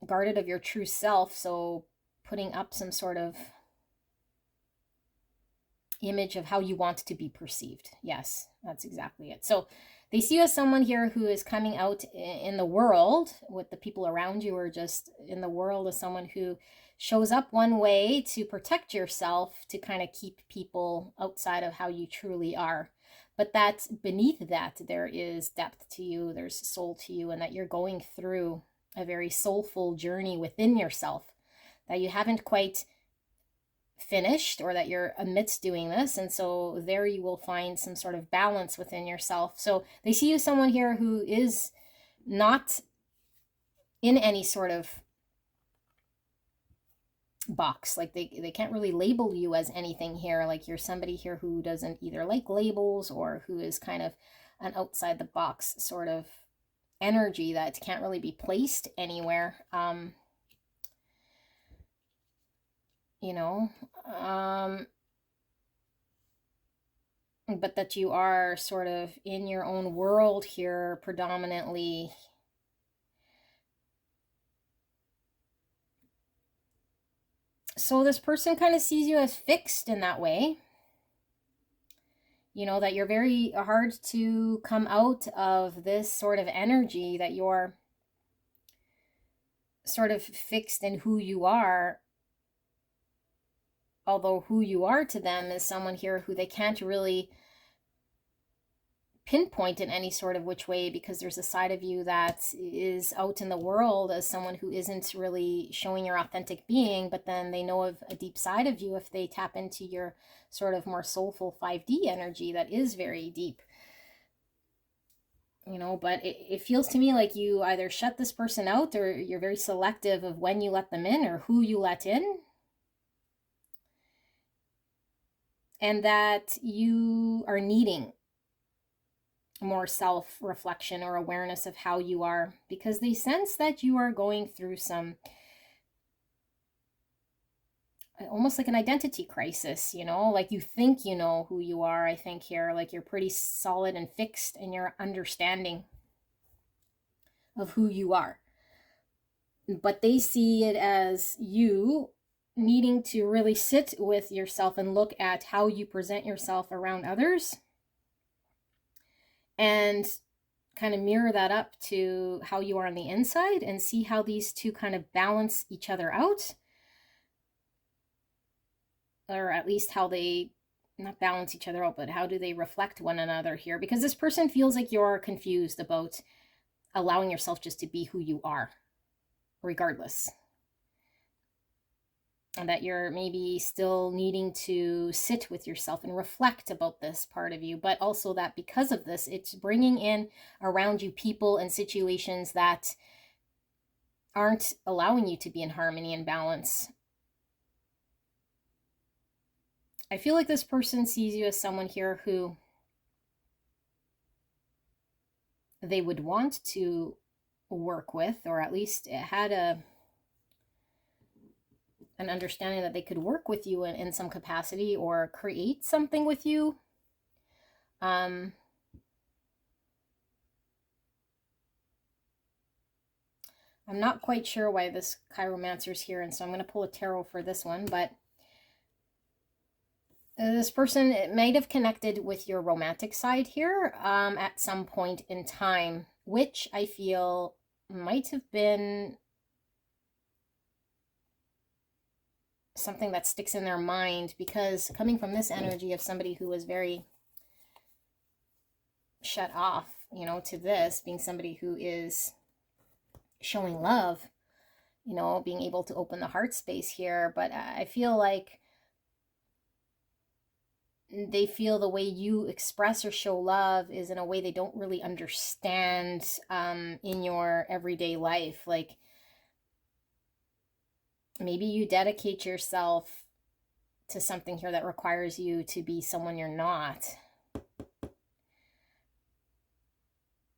guarded of your true self. So putting up some sort of image of how you want to be perceived. Yes, that's exactly it. So they see you as someone here who is coming out in the world with the people around you, or just in the world as someone who shows up one way to protect yourself, to kind of keep people outside of how you truly are. But that beneath that, there is depth to you, there's soul to you, and that you're going through a very soulful journey within yourself that you haven't quite finished, or that you're amidst doing this. And so there you will find some sort of balance within yourself. So they see you someone here who is not in any sort of box. Like they can't really label you as anything here. Like you're somebody here who doesn't either like labels, or who is kind of an outside the box sort of energy that can't really be placed anywhere. You know, but that you are sort of in your own world here predominantly. So this person kind of sees you as fixed in that way. You know, that you're very hard to come out of this sort of energy, that you're sort of fixed in who you are. Although who you are to them is someone here who they can't really pinpoint in any sort of which way, because there's a side of you that is out in the world as someone who isn't really showing your authentic being, but then they know of a deep side of you if they tap into your sort of more soulful 5D energy that is very deep. You know, but it feels to me like you either shut this person out, or you're very selective of when you let them in or who you let in. And that you are needing more self-reflection or awareness of how you are, because they sense that you are going through some almost like an identity crisis, you know, like you think you know who you are. I think here, like you're pretty solid and fixed in your understanding of who you are, but they see it as you needing to really sit with yourself and look at how you present yourself around others, and kind of mirror that up to how you are on the inside, and see how these two kind of balance each other out, or at least how they not balance each other out, but how do they reflect one another here? Because this person feels like you're confused about allowing yourself just to be who you are regardless, and that you're maybe still needing to sit with yourself and reflect about this part of you, but also that because of this, it's bringing in around you people and situations that aren't allowing you to be in harmony and balance. I feel like this person sees you as someone here who they would want to work with, or at least had an understanding that they could work with you in some capacity, or create something with you. I'm not quite sure why this chiromancer's here, and so I'm going to pull a tarot for this one, but this person, it might have connected with your romantic side here at some point in time, which I feel might have been something that sticks in their mind, because coming from this energy of somebody who was very shut off, you know, to this being somebody who is showing love, you know, being able to open the heart space here. But I feel like they feel the way you express or show love is in a way they don't really understand in your everyday life. Like, maybe you dedicate yourself to something here that requires you to be someone you're not.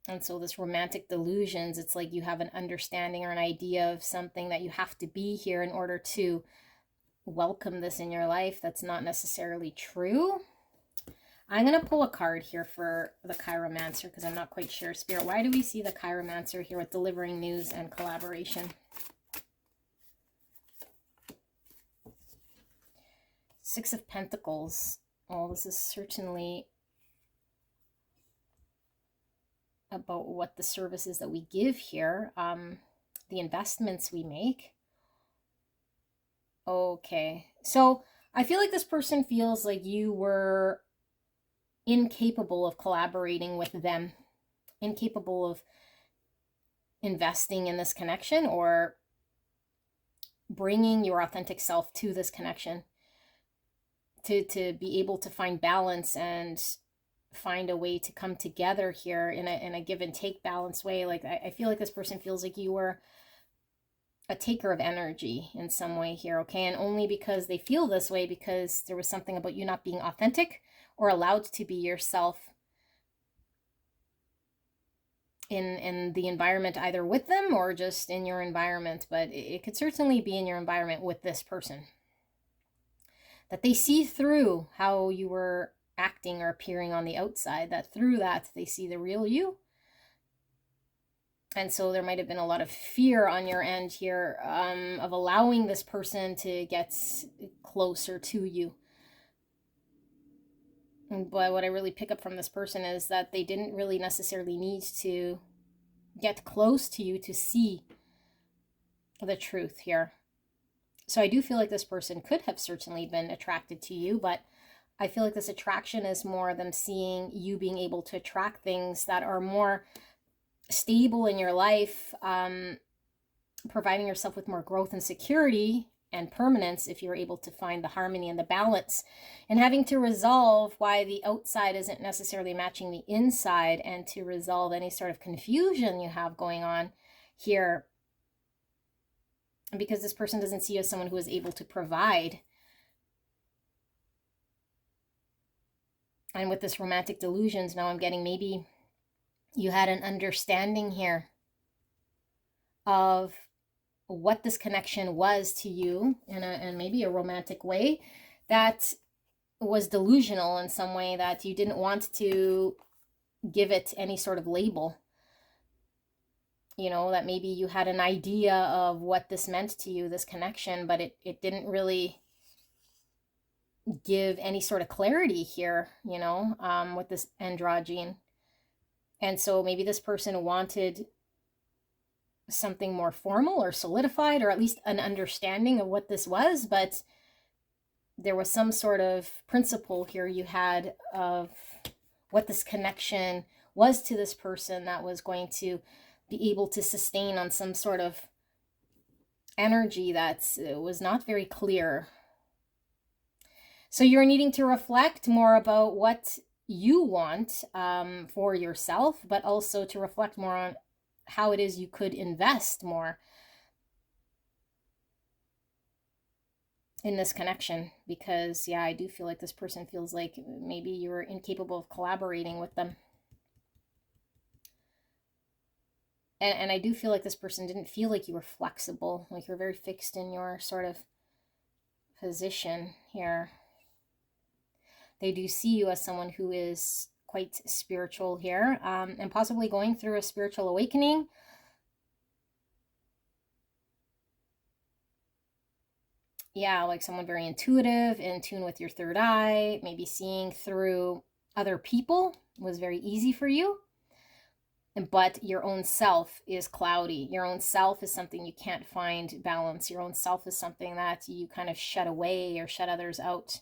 And so this romantic delusions, it's like you have an understanding or an idea of something that you have to be here in order to welcome this in your life. That's not necessarily true. I'm going to pull a card here for the chiromancer because I'm not quite sure. Spirit, why do we see the chiromancer here with delivering news and collaboration? Six of Pentacles. Well, this is certainly about what the services that we give here, the investments we make. Okay, so I feel like this person feels like you were incapable of collaborating with them, incapable of investing in this connection or bringing your authentic self to this connection, to be able to find balance and find a way to come together here in a give and take balanced way. Like, I feel like this person feels like you were a taker of energy in some way here, okay? And only because they feel this way, because there was something about you not being authentic or allowed to be yourself in the environment, either with them or just in your environment. But it could certainly be in your environment with this person, that they see through how you were acting or appearing on the outside, that through that they see the real you. And so there might have been a lot of fear on your end here of allowing this person to get closer to you. But what I really pick up from this person is that they didn't really necessarily need to get close to you to see the truth here. So I do feel like this person could have certainly been attracted to you, but I feel like this attraction is more them seeing you being able to attract things that are more stable in your life, providing yourself with more growth and security and permanence if you're able to find the harmony and the balance, and having to resolve why the outside isn't necessarily matching the inside, and to resolve any sort of confusion you have going on here, because this person doesn't see you as someone who is able to provide. And with this romantic delusions, now I'm getting maybe you had an understanding here of what this connection was to you in maybe a romantic way that was delusional in some way, that you didn't want to give it any sort of label. You know, that maybe you had an idea of what this meant to you, this connection, but it didn't really give any sort of clarity here, you know, with this androgyne. And so maybe this person wanted something more formal or solidified, or at least an understanding of what this was, but there was some sort of principle here you had of what this connection was to this person that was going to be able to sustain on some sort of energy that was not very clear. So you're needing to reflect more about what you want for yourself, but also to reflect more on how it is you could invest more in this connection. Because, yeah, I do feel like this person feels like maybe you were incapable of collaborating with them. And I do feel like this person didn't feel like you were flexible, like you're very fixed in your sort of position here. They do see you as someone who is quite spiritual here, and possibly going through a spiritual awakening, yeah, like someone very intuitive, in tune with your third eye, maybe seeing through other people was very easy for you. But your own self is cloudy. Your own self is something you can't find balance. Your own self is something that you kind of shut away or shut others out.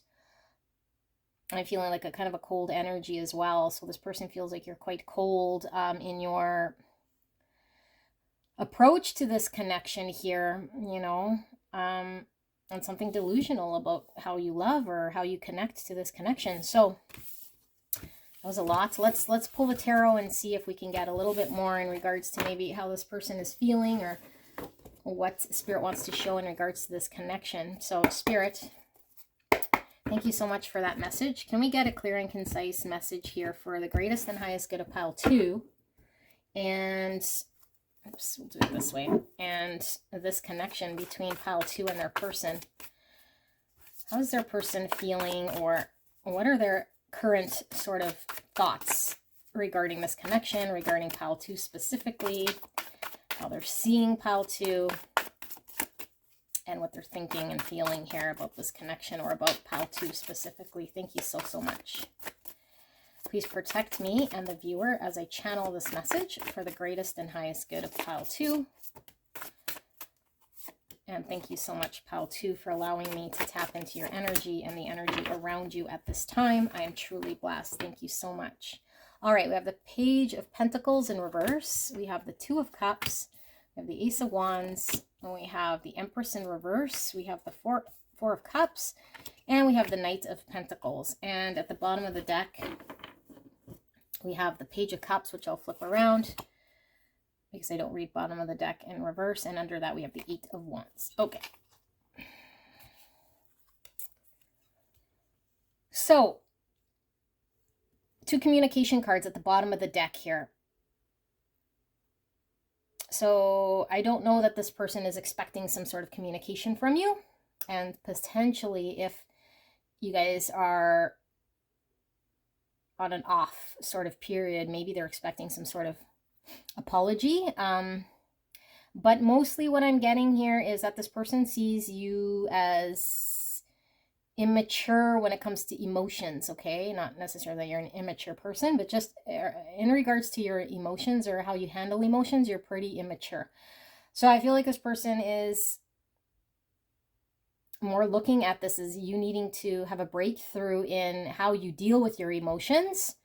I'm feeling like a kind of a cold energy as well. So this person feels like you're quite cold in your approach to this connection here, you know, and something delusional about how you love or how you connect to this connection. So that was a lot. Let's pull the tarot and see if we can get a little bit more in regards to maybe how this person is feeling or what Spirit wants to show in regards to this connection. So Spirit, thank you so much for that message. Can we get a clear and concise message here for the greatest and highest good of pile 2? And oops, we'll do it this way. And this connection between pile 2 and their person. How's their person feeling, or what are their current sort of thoughts regarding this connection, regarding pile 2 specifically, how they're seeing pile 2, and what they're thinking and feeling here about this connection or about pile 2 specifically. Thank you so, so much. Please protect me and the viewer as I channel this message for the greatest and highest good of pile 2. And thank you so much, pile 2, for allowing me to tap into your energy and the energy around you at this time. I am truly blessed. Thank you so much. All right, we have the Page of Pentacles in reverse. We have the Two of Cups. We have the Ace of Wands. And we have the Empress in reverse. We have the Four of Cups. And we have the Knight of Pentacles. And at the bottom of the deck, we have the Page of Cups, which I'll flip around because I don't read bottom of the deck in reverse. And under that, we have the Eight of Wands. Okay. So, 2 communication cards at the bottom of the deck here. So, I don't know that this person is expecting some sort of communication from you. And potentially, if you guys are on an off sort of period, maybe they're expecting some sort of apology. But mostly what I'm getting here is that this person sees you as immature when it comes to emotions, okay? Not necessarily that you're an immature person, but just in regards to your emotions or how you handle emotions, you're pretty immature. So I feel like this person is more looking at this as you needing to have a breakthrough in how you deal with your emotions.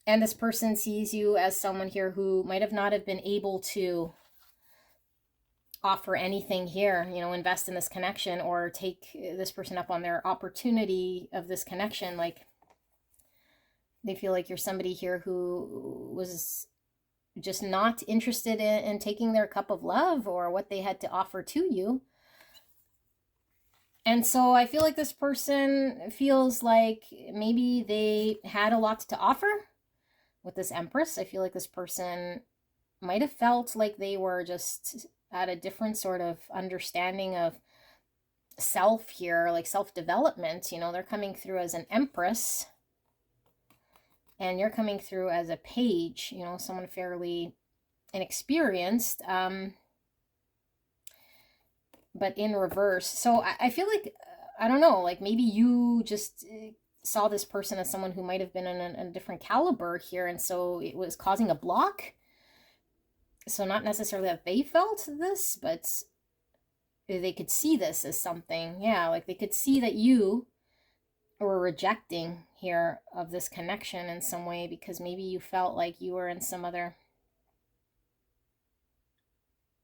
And this person sees you as someone here who might have not have been able to offer anything here, you know, invest in this connection or take this person up on their opportunity of this connection. Like they feel like you're somebody here who was just not interested in taking their cup of love or what they had to offer to you. And so I feel like this person feels like maybe they had a lot to offer with this Empress. I feel like this person might have felt like they were just at a different sort of understanding of self here, like self-development. You know, they're coming through as an Empress and you're coming through as a Page, you know, someone fairly inexperienced, but in reverse. So I feel like, I don't know, like maybe you just saw this person as someone who might have been in a different caliber here, and so it was causing a block. So not necessarily that they felt this, but they could see this as something, yeah, like they could see that you were rejecting here of this connection in some way because maybe you felt like you were in some other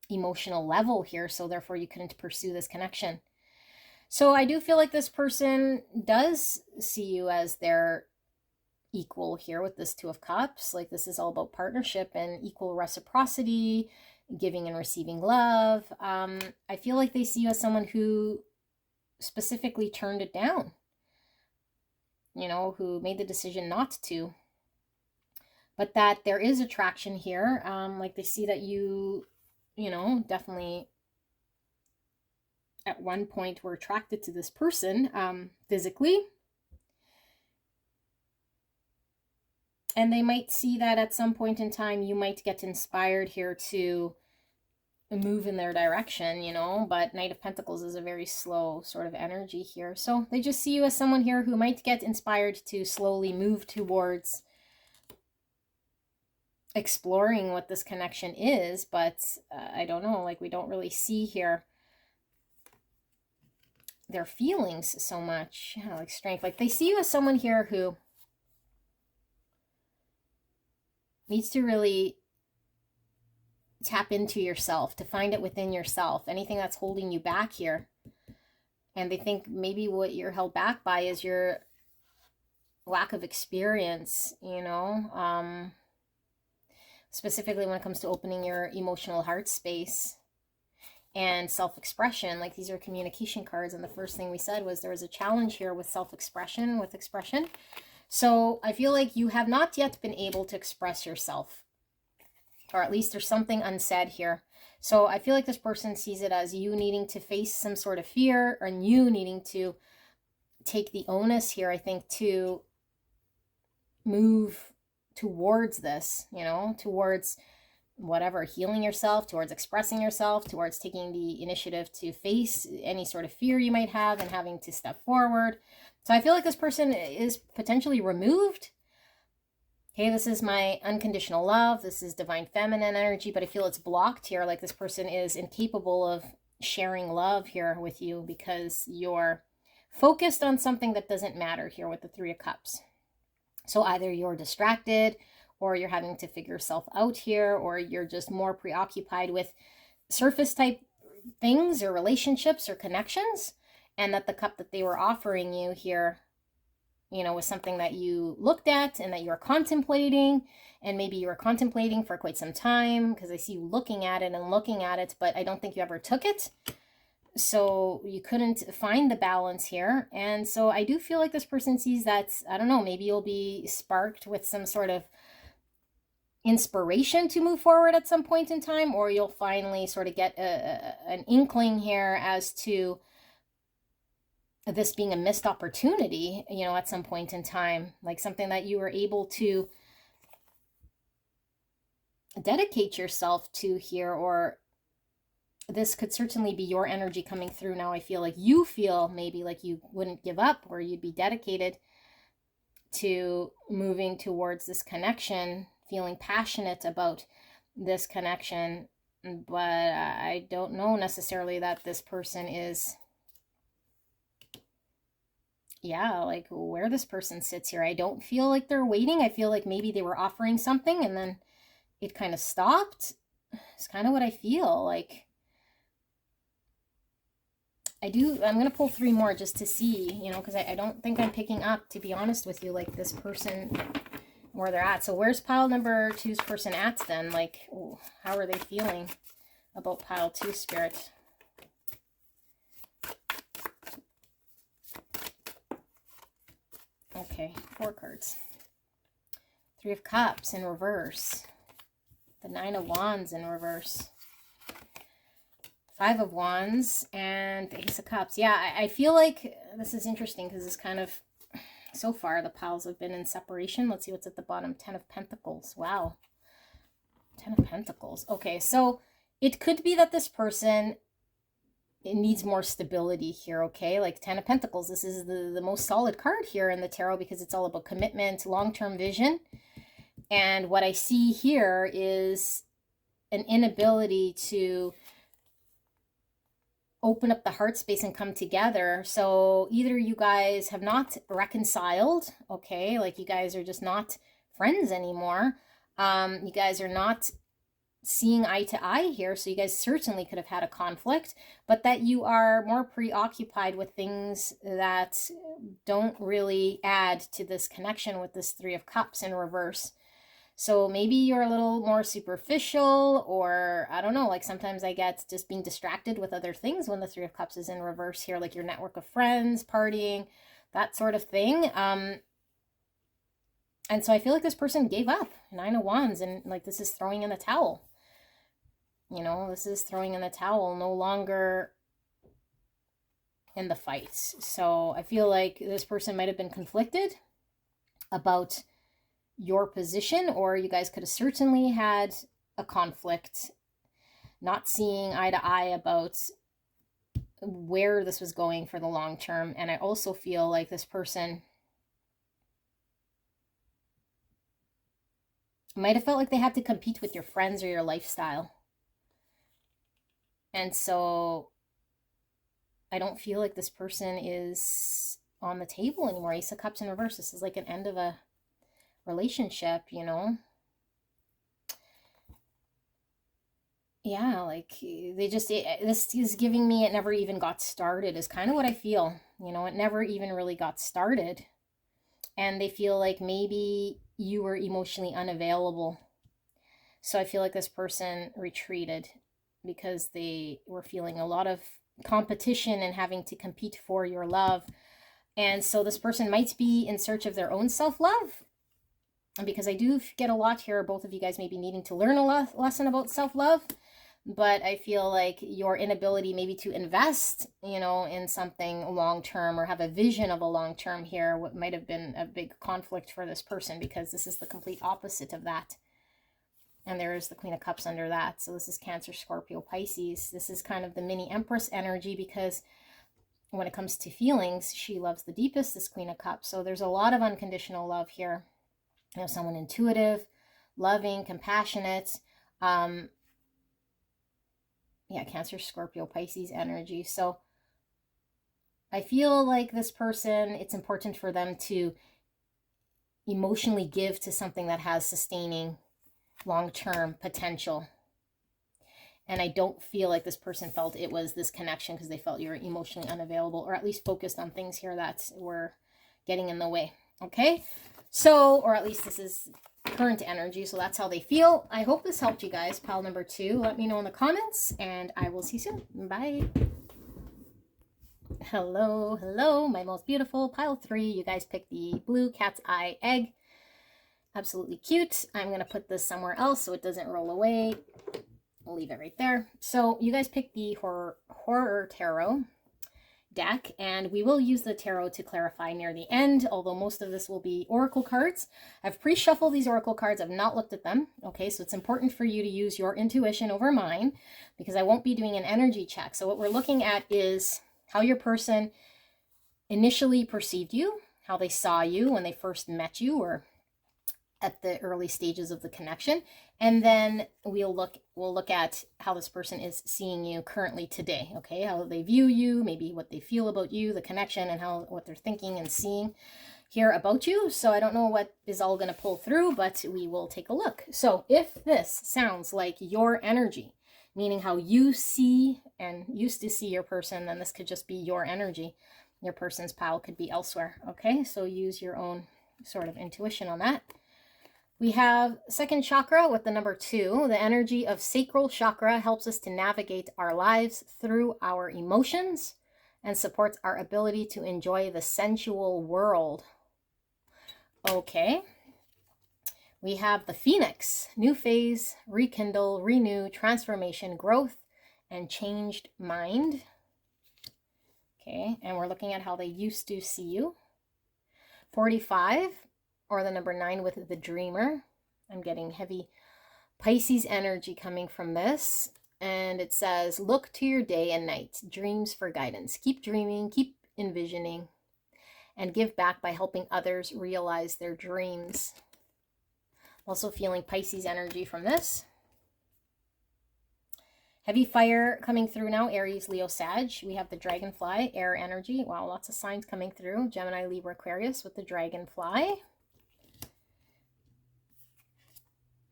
emotional level here, so therefore you couldn't pursue this connection. So I do feel like this person does see you as their equal here with this Two of Cups. Like this is all about partnership and equal reciprocity, giving and receiving love. I feel like they see you as someone who specifically turned it down, you know, who made the decision not to, but that there is attraction here. Like they see that you know, definitely at one point were attracted to this person physically. And they might see that at some point in time, you might get inspired here to move in their direction, you know, but Knight of Pentacles is a very slow sort of energy here. So they just see you as someone here who might get inspired to slowly move towards exploring what this connection is, but I don't know, like we don't really see here their feelings so much. Yeah, like strength. Like they see you as someone here who needs to really tap into yourself, to find it within yourself, anything that's holding you back here. And they think maybe what you're held back by is your lack of experience, you know, specifically when it comes to opening your emotional heart space and self-expression. Like these are communication cards, and the first thing we said was there was a challenge here with self-expression, with expression. So I feel like you have not yet been able to express yourself, or at least there's something unsaid here. So I feel like this person sees it as you needing to face some sort of fear, and you needing to take the onus here, I think, to move towards this, you know, towards whatever, healing yourself, towards expressing yourself, towards taking the initiative to face any sort of fear you might have and having to step forward. So I feel like this person is potentially removed. Okay, this is my unconditional love. This is divine feminine energy, but I feel it's blocked here. Like this person is incapable of sharing love here with you because you're focused on something that doesn't matter here with the Three of Cups. So either you're distracted, or you're having to figure yourself out here, or you're just more preoccupied with surface type things or relationships or connections, and that the cup that they were offering you here, you know, was something that you looked at and that you were contemplating, and maybe you were contemplating for quite some time, because I see you looking at it and looking at it, but I don't think you ever took it. So you couldn't find the balance here. And so I do feel like this person sees that, I don't know, maybe you'll be sparked with some sort of inspiration to move forward at some point in time, or you'll finally sort of get an inkling here as to this being a missed opportunity, you know, at some point in time, like something that you were able to dedicate yourself to here, or this could certainly be your energy coming through now. I feel like you feel maybe like you wouldn't give up, or you'd be dedicated to moving towards this connection, feeling passionate about this connection. But I don't know necessarily that this person is, yeah, like where this person sits here. I don't feel like they're waiting. I feel like maybe they were offering something and then it kind of stopped. It's kind of what I feel like. I'm going to pull three more just to see, you know, because I don't think I'm picking up, to be honest with you, like this person, where they're at. So where's pile number two's person at then? Like, ooh, how are they feeling about pile two, Spirit? Okay, 4 cards. 3 of Cups in reverse. The 9 of Wands in reverse. 5 of Wands and the Ace of Cups. Yeah, I feel like this is interesting because it's kind of, so far the piles have been in separation. Let's see what's at the bottom. 10 of Pentacles. Wow. 10 of Pentacles. Okay, so it could be that this person, it needs more stability here, okay? Like 10 of Pentacles, this is the most solid card here in the tarot because it's all about commitment, long-term vision. And what I see here is an inability to open up the heart space and come together. So either you guys have not reconciled, okay? Like you guys are just not friends anymore. You guys are not seeing eye to eye here, so you guys certainly could have had a conflict, but that you are more preoccupied with things that don't really add to this connection with this 3 of Cups in reverse. So maybe you're a little more superficial, or I don't know, like sometimes I get just being distracted with other things when the 3 of Cups is in reverse here, like your network of friends, partying, that sort of thing. And so I feel like this person gave up. 9 of Wands, and like this is throwing in the towel. You know, this is throwing in the towel, no longer in the fight. So I feel like this person might have been conflicted about your position, or you guys could have certainly had a conflict. not seeing eye to eye about where this was going for the long term. And I also feel like this person might have felt like they had to compete with your friends or your lifestyle. And so I don't feel like this person is on the table anymore. Ace of Cups in reverse. This is like an end of a relationship, you know? Yeah, like they just, this is giving me it never even got started is kind of what I feel. You know, it never even really got started. And they feel like maybe you were emotionally unavailable. So I feel like this person retreated because they were feeling a lot of competition and having to compete for your love. And so this person might be in search of their own self-love. And because I do get a lot here, both of you guys may be needing to learn a lesson about self-love. But I feel like your inability maybe to invest, you know, in something long-term or have a vision of a long-term here, what might have been a big conflict for this person, because this is the complete opposite of that. And there is the Queen of Cups under that. So this is Cancer, Scorpio, Pisces. This is kind of the mini Empress energy, because when it comes to feelings, she loves the deepest, this Queen of Cups. So there's a lot of unconditional love here. You know, someone intuitive, loving, compassionate. Yeah, Cancer, Scorpio, Pisces energy. So I feel like this person, it's important for them to emotionally give to something that has sustaining long-term potential. And I don't feel like this person felt it was this connection because they felt you were emotionally unavailable, or at least focused on things here that were getting in the way. Okay? So, or at least this is current energy, so that's how they feel. I hope this helped you guys. Pile number 2, let me know in the comments, and I will see you soon. Bye. Hello, hello, my most beautiful. Pile 3, you guys picked the blue cat's eye egg. Absolutely cute. I'm going to put this somewhere else so it doesn't roll away. We'll leave it right there. So you guys picked the horror tarot deck, and we will use the tarot to clarify near the end, although most of this will be oracle cards. I've pre-shuffled these oracle cards. I've not looked at them. Okay, so it's important for you to use your intuition over mine, because I won't be doing an energy check. So what we're looking at is how your person initially perceived you, how they saw you when they first met you, or at the early stages of the connection, and then we'll look at how this person is seeing you currently today. Okay, how they view you, maybe what they feel about you, the connection, and what they're thinking and seeing here about you. So I don't know what is all going to pull through, but we will take a look. So if this sounds like your energy, meaning how you see and used to see your person, then this could just be your energy. Your person's pile could be elsewhere. Okay, so use your own sort of intuition on that. We have second chakra with the number 2. The energy of sacral chakra helps us to navigate our lives through our emotions and supports our ability to enjoy the sensual world. Okay. We have the Phoenix, new phase, rekindle, renew, transformation, growth, and changed mind. Okay, and we're looking at how they used to see you. 45. Or the number 9 with the dreamer. I'm getting heavy Pisces energy coming from this. And it says, look to your day and night, dreams for guidance. Keep dreaming, keep envisioning, and give back by helping others realize their dreams. Also feeling Pisces energy from this. Heavy fire coming through now, Aries, Leo, Sag. We have the dragonfly, air energy. Wow, lots of signs coming through. Gemini, Libra, Aquarius with the dragonfly.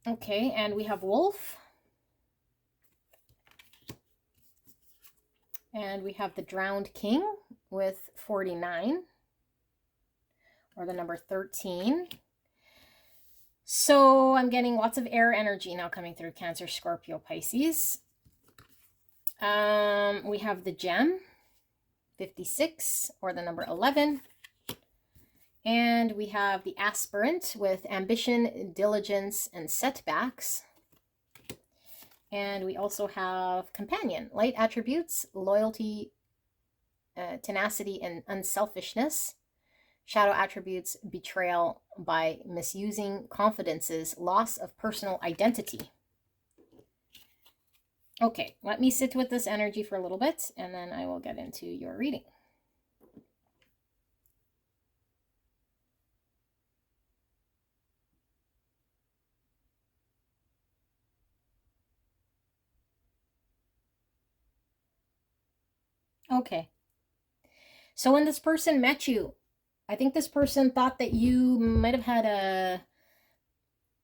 Okay, and we have wolf. And we have the drowned king with 49, or the number 13. So I'm getting lots of air energy now coming through, Cancer, Scorpio, Pisces. We have the gem, 56, or the number 11. And we have the aspirant with ambition, diligence, and setbacks. And we also have companion, light attributes, loyalty, tenacity, and unselfishness. Shadow attributes, betrayal by misusing confidences, loss of personal identity. Okay, let me sit with this energy for a little bit and then I will get into your reading. Okay, so when this person met you, I think this person thought that you might have had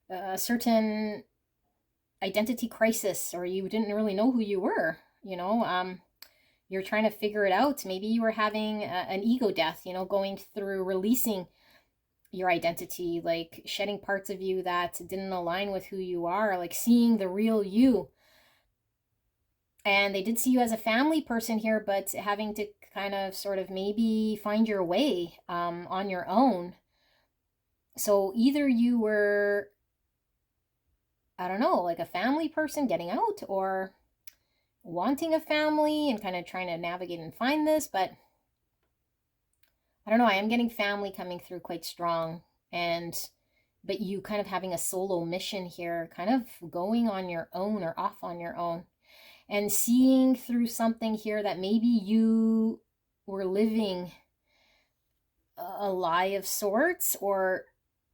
a certain identity crisis, or you didn't really know who you were. You're trying to figure it out. Maybe you were having an ego death, going through releasing your identity, like shedding parts of you that didn't align with who you are, like seeing the real you. And they did see you as a family person here, but having to kind of sort of maybe find your way on your own. So either you were, I don't know, like a family person getting out, or wanting a family and kind of trying to navigate and find this. But I don't know, I am getting family coming through quite strong. And but you kind of having a solo mission here, kind of going on your own or off on your own, and seeing through something here that maybe you were living a lie of sorts, or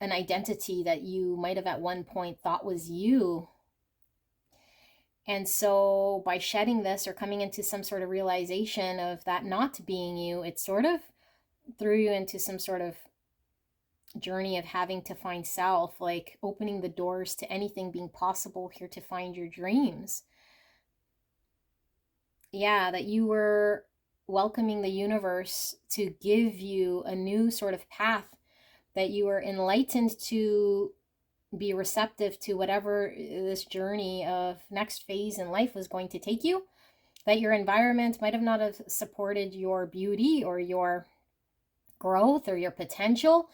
an identity that you might have at one point thought was you. And so by shedding this or coming into some sort of realization of that not being you, it sort of threw you into some sort of journey of having to find self, like opening the doors to anything being possible here to find your dreams. Yeah, that you were welcoming the universe to give you a new sort of path, that you were enlightened to be receptive to whatever this journey of next phase in life was going to take you, that your environment might have not have supported your beauty or your growth or your potential,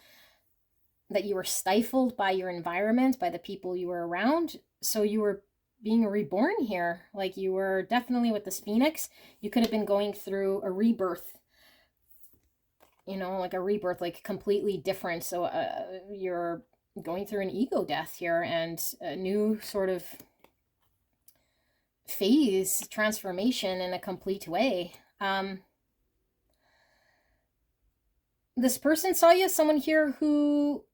that you were stifled by your environment, by the people you were around. So you were being reborn here. Like you were definitely with this phoenix, you could have been going through a rebirth, like a rebirth, like completely different. So you're going through an ego death here and a new sort of phase transformation in a complete way. This person saw you as someone here who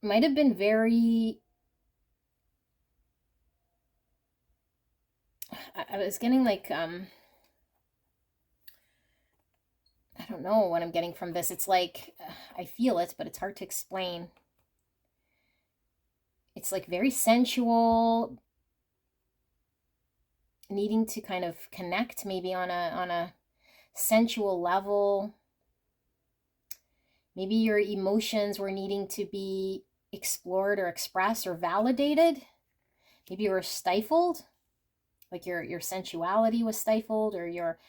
might have been very, I was getting like I don't know what I'm getting from this. It's like I feel it, but it's hard to explain. It's like very sensual, needing to kind of connect maybe on a sensual level. Maybe your emotions were needing to be explored or expressed or validated. Maybe you were stifled, like your sensuality was stifled, or your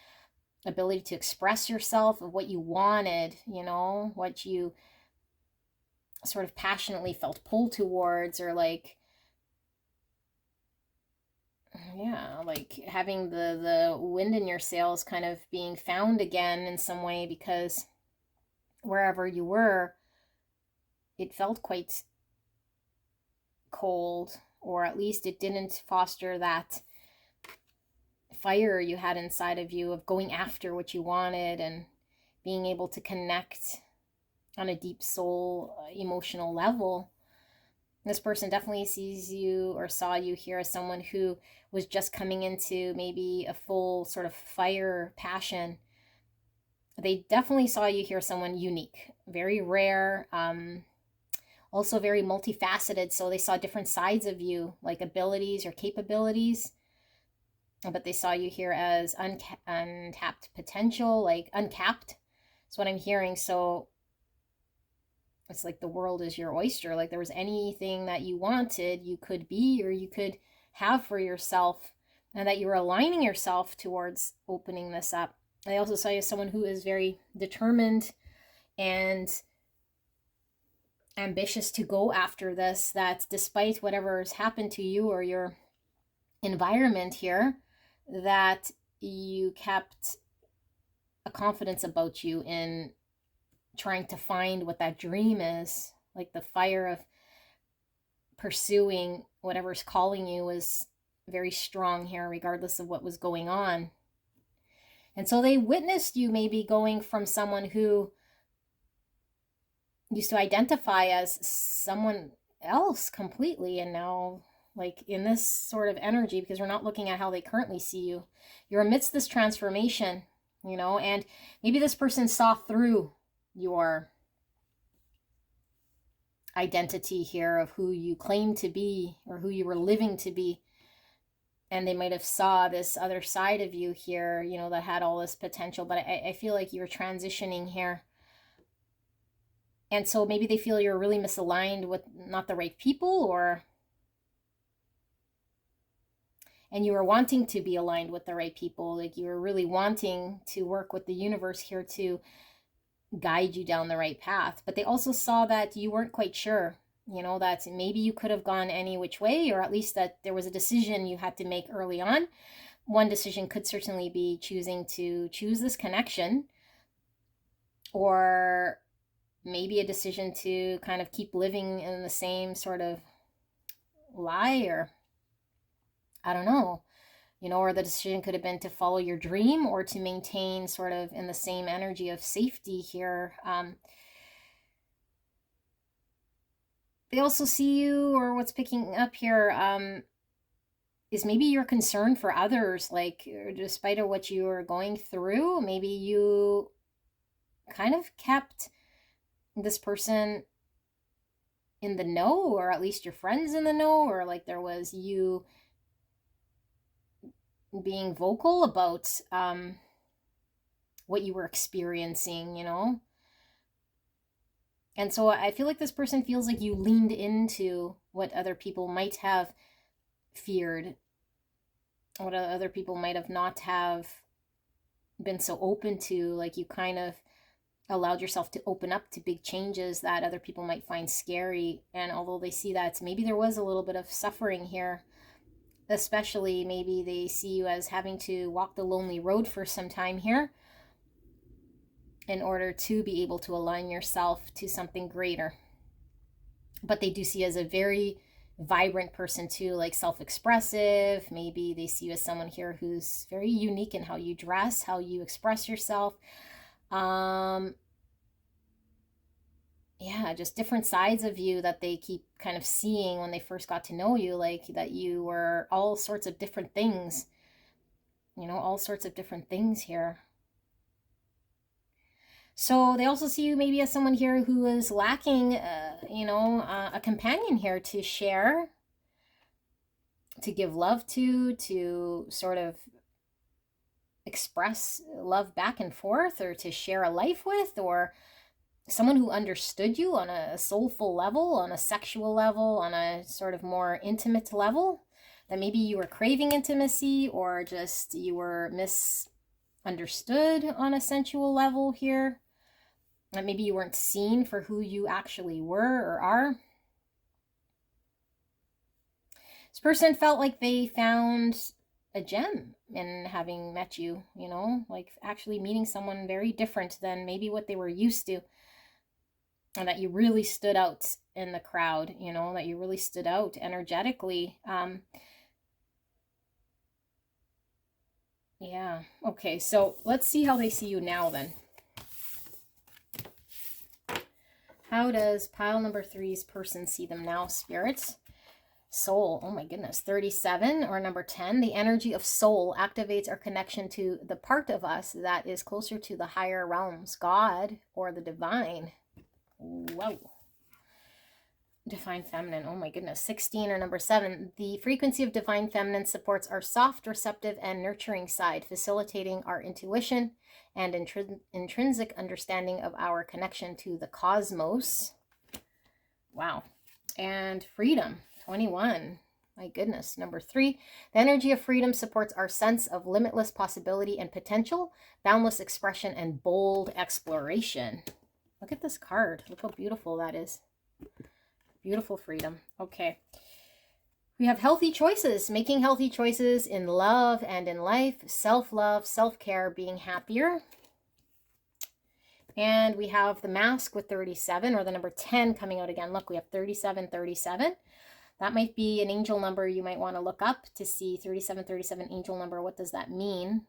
ability to express yourself of what you wanted, what you sort of passionately felt pulled towards, or like, yeah, like having the wind in your sails kind of being found again in some way, because wherever you were, it felt quite cold, or at least it didn't foster that fire you had inside of you of going after what you wanted and being able to connect on a deep soul emotional level. This person definitely sees you or saw you here as someone who was just coming into maybe a full sort of fire passion. They definitely saw you here as someone unique, very rare, also very multifaceted. So they saw different sides of you, like abilities or capabilities, but they saw you here as untapped potential, like uncapped. That's what I'm hearing. So it's like the world is your oyster. Like there was anything that you wanted, you could be or you could have for yourself, and that you were aligning yourself towards opening this up. I also saw you as someone who is very determined and ambitious to go after this, that despite whatever has happened to you or your environment here, that you kept a confidence about you in trying to find what that dream is, like the fire of pursuing whatever's calling you is very strong here, regardless of what was going on. And so they witnessed you maybe going from someone who used to identify as someone else completely, and now, like, in this sort of energy, because we're not looking at how they currently see you, you're amidst this transformation, you know, and maybe this person saw through your identity here of who you claim to be or who you were living to be, and they might have saw this other side of you here, you know, that had all this potential. But I feel like you're transitioning here, and so maybe they feel you're really misaligned with not the right people, or and you were wanting to be aligned with the right people, like you were really wanting to work with the universe here to guide you down the right path. But they also saw that you weren't quite sure, you know, that maybe you could have gone any which way, or at least that there was a decision you had to make early on. One decision could certainly be choosing to choose this connection, or maybe a decision to kind of keep living in the same sort of lie, or I don't know, you know, or the decision could have been to follow your dream or to maintain sort of in the same energy of safety here. They also see you, or what's picking up here, is maybe your concern for others, like despite of what you are going through, maybe you kind of kept this person in the know, or at least your friends in the know, or like there was you being vocal about what you were experiencing, you know. And so I feel like this person feels like you leaned into what other people might have feared, what other people might have not have been so open to. Like you kind of allowed yourself to open up to big changes that other people might find scary. And although they see that maybe there was a little bit of suffering here, especially maybe they see you as having to walk the lonely road for some time here in order to be able to align yourself to something greater. But they do see you as a very vibrant person too, like self-expressive. Maybe they see you as someone here who's very unique in how you dress, how you express yourself. Yeah, just different sides of you that they keep kind of seeing when they first got to know you, like that you were all sorts of different things, you know, all sorts of different things here. So they also see you maybe as someone here who is lacking, a companion here to share, to give love to sort of express love back and forth, or to share a life with, or someone who understood you on a soulful level, on a sexual level, on a sort of more intimate level, that maybe you were craving intimacy, or just you were misunderstood on a sensual level here. That maybe you weren't seen for who you actually were or are. This person felt like they found a gem in having met you, you know, like actually meeting someone very different than maybe what they were used to. And that you really stood out in the crowd, you know, that you really stood out energetically. Yeah. Okay, so let's see how they see you now then. How does pile number 3's person see them now, spirits? Soul, oh my goodness, 37 or number 10. The energy of soul activates our connection to the part of us that is closer to the higher realms, God or the divine. Whoa. Divine feminine, oh my goodness, 16 or number 7. The frequency of divine feminine supports our soft, receptive, and nurturing side, facilitating our intuition and intrinsic understanding of our connection to the cosmos. Wow. And freedom, 21. My goodness. Number 3, the energy of freedom supports our sense of limitless possibility and potential, boundless expression, and bold exploration. Look at this card. Look how beautiful that is. Beautiful freedom. Okay. We have healthy choices, making healthy choices in love and in life, self-love, self-care, being happier. And we have the mask with 37, or the number 10 coming out again. Look, we have 37, 37. That might be an angel number you might want to look up to see. 3737 angel number. What does that mean?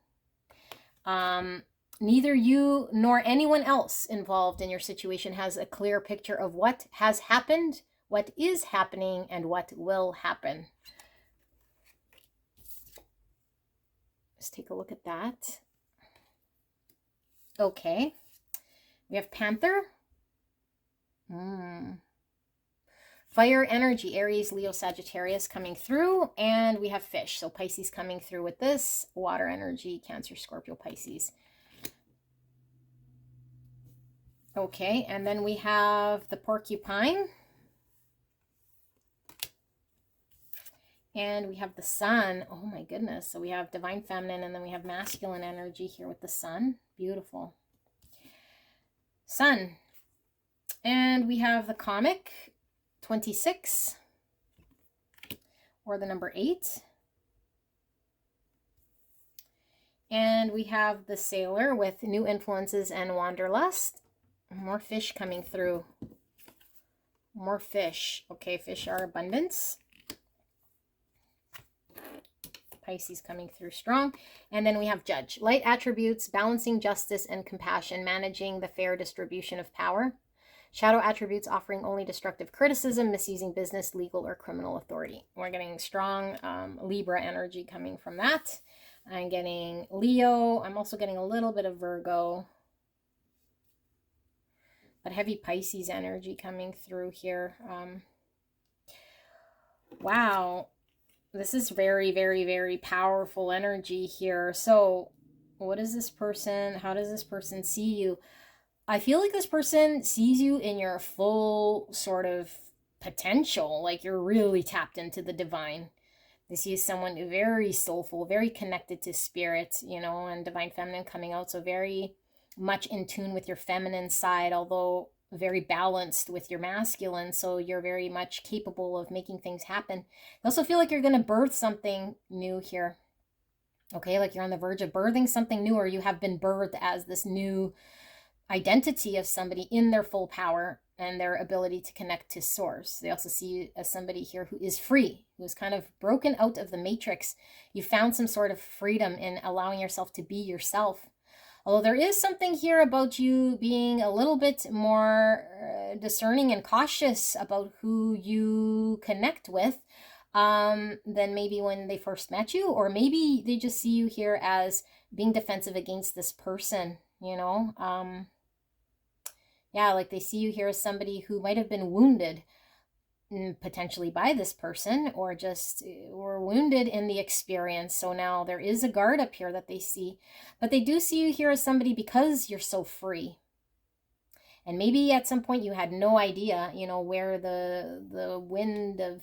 Neither you nor anyone else involved in your situation has a clear picture of what has happened, what is happening, and what will happen. Let's take a look at that. Okay. We have Panther. Fire energy, Aries, Leo, Sagittarius coming through. And we have Fish. So Pisces coming through with this. Water energy, Cancer, Scorpio, Pisces. Okay, and then we have the Porcupine. And we have the Sun. Oh my goodness. So we have Divine Feminine, and then we have masculine energy here with the Sun. Beautiful. Sun. And we have the Comic, 26, or the number 8. And we have the Sailor with New Influences and Wanderlust. More fish coming through. More fish. Okay, fish are abundance. Pisces coming through strong. And then we have Judge. Light attributes, balancing justice and compassion, managing the fair distribution of power. Shadow attributes, offering only destructive criticism, misusing business, legal, or criminal authority. We're getting strong Libra energy coming from that. I'm getting Leo. I'm also getting a little bit of Virgo. But heavy Pisces energy coming through here. Wow. This is very, very, very powerful energy here. So what is this person? How does this person see you? I feel like this person sees you in your full sort of potential. Like you're really tapped into the divine. They see someone very soulful, very connected to spirit, you know, and Divine Feminine coming out. So very much in tune with your feminine side, although very balanced with your masculine. So you're very much capable of making things happen. I also feel like you're going to birth something new here. Okay, like you're on the verge of birthing something new, or you have been birthed as this new identity of somebody in their full power and their ability to connect to source. They also see you as somebody here who is free, who is kind of broken out of the matrix. You found some sort of freedom in allowing yourself to be yourself. Although there is something here about you being a little bit more discerning and cautious about who you connect with than maybe when they first met you, or maybe they just see you here as being defensive against this person, you know? Yeah, like they see you here as somebody who might have been wounded potentially by this person, or just were wounded in the experience. So now there is a guard up here that they see, but they do see you here as somebody because you're so free. And maybe at some point you had no idea, you know, where the wind of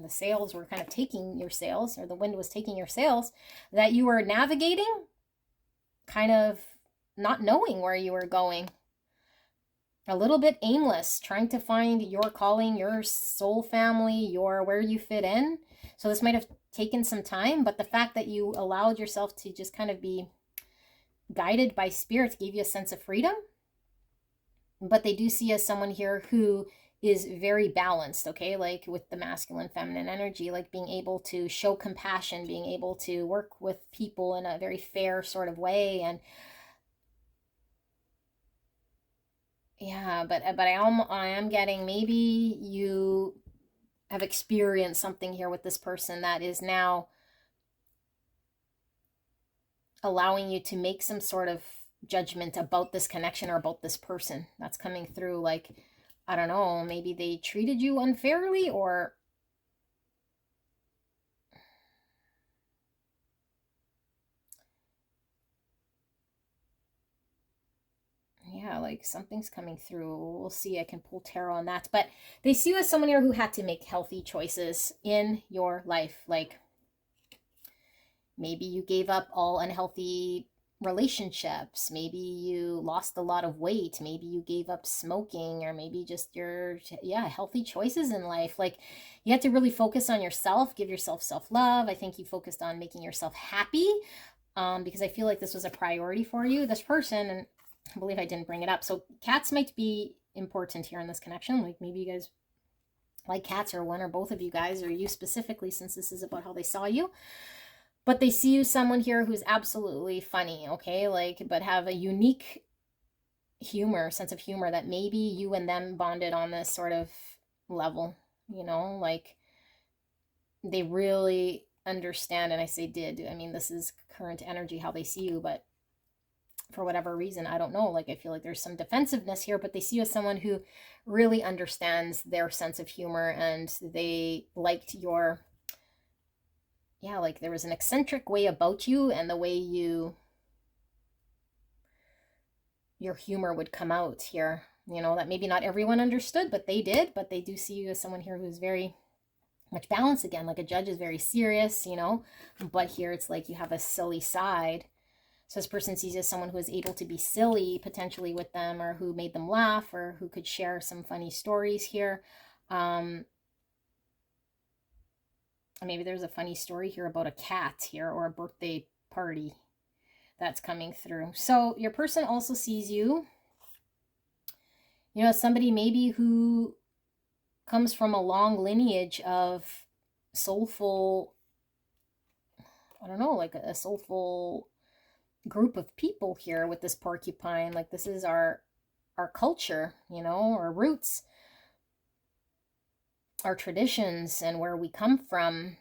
the sails were kind of taking your sails, or the wind was taking your sails, that you were navigating, kind of not knowing where you were going. A little bit aimless, trying to find your calling, your soul family, where you fit in. So this might have taken some time, but the fact that you allowed yourself to just kind of be guided by spirit gave you a sense of freedom. But they do see as someone here who is very balanced, okay? Like with the masculine, feminine energy, like being able to show compassion, being able to work with people in a very fair sort of way. And yeah, but I am getting, maybe you have experienced something here with this person that is now allowing you to make some sort of judgment about this connection or about this person that's coming through. Like, I don't know, maybe they treated you unfairly, or yeah, like something's coming through. We'll see. I can pull tarot on that. But they see you as someone here who had to make healthy choices in your life. Like maybe you gave up all unhealthy relationships. Maybe you lost a lot of weight. Maybe you gave up smoking, or maybe just your, healthy choices in life. Like you had to really focus on yourself, give yourself self-love. I think you focused on making yourself happy because I feel like this was a priority for you. This person, and I believe I didn't bring it up. So cats might be important here in this connection. Like maybe you guys like cats, or one or both of you guys, or you specifically, since this is about how they saw you. But they see you someone here who's absolutely funny, okay? Like, but have a unique humor, sense of humor, that maybe you and them bonded on this sort of level, you know, like they really understand. And I say did, I mean, this is current energy, how they see you, but for whatever reason, I don't know, like I feel like there's some defensiveness here, but they see you as someone who really understands their sense of humor, and they liked your, yeah, like there was an eccentric way about you, and the way your humor would come out here, you know, that maybe not everyone understood, but they did. But they do see you as someone here who's very much balanced. Again, like a judge is very serious, you know, but here it's like you have a silly side. So this person sees you as someone who is able to be silly potentially with them, or who made them laugh, or who could share some funny stories here. Maybe there's a funny story here about a cat here, or a birthday party that's coming through. So your person also sees you, you know, somebody maybe who comes from a long lineage of soulful, I don't know, like a soulful group of people here with this porcupine. Like this is our culture, you know, our roots, our traditions, and where we come from.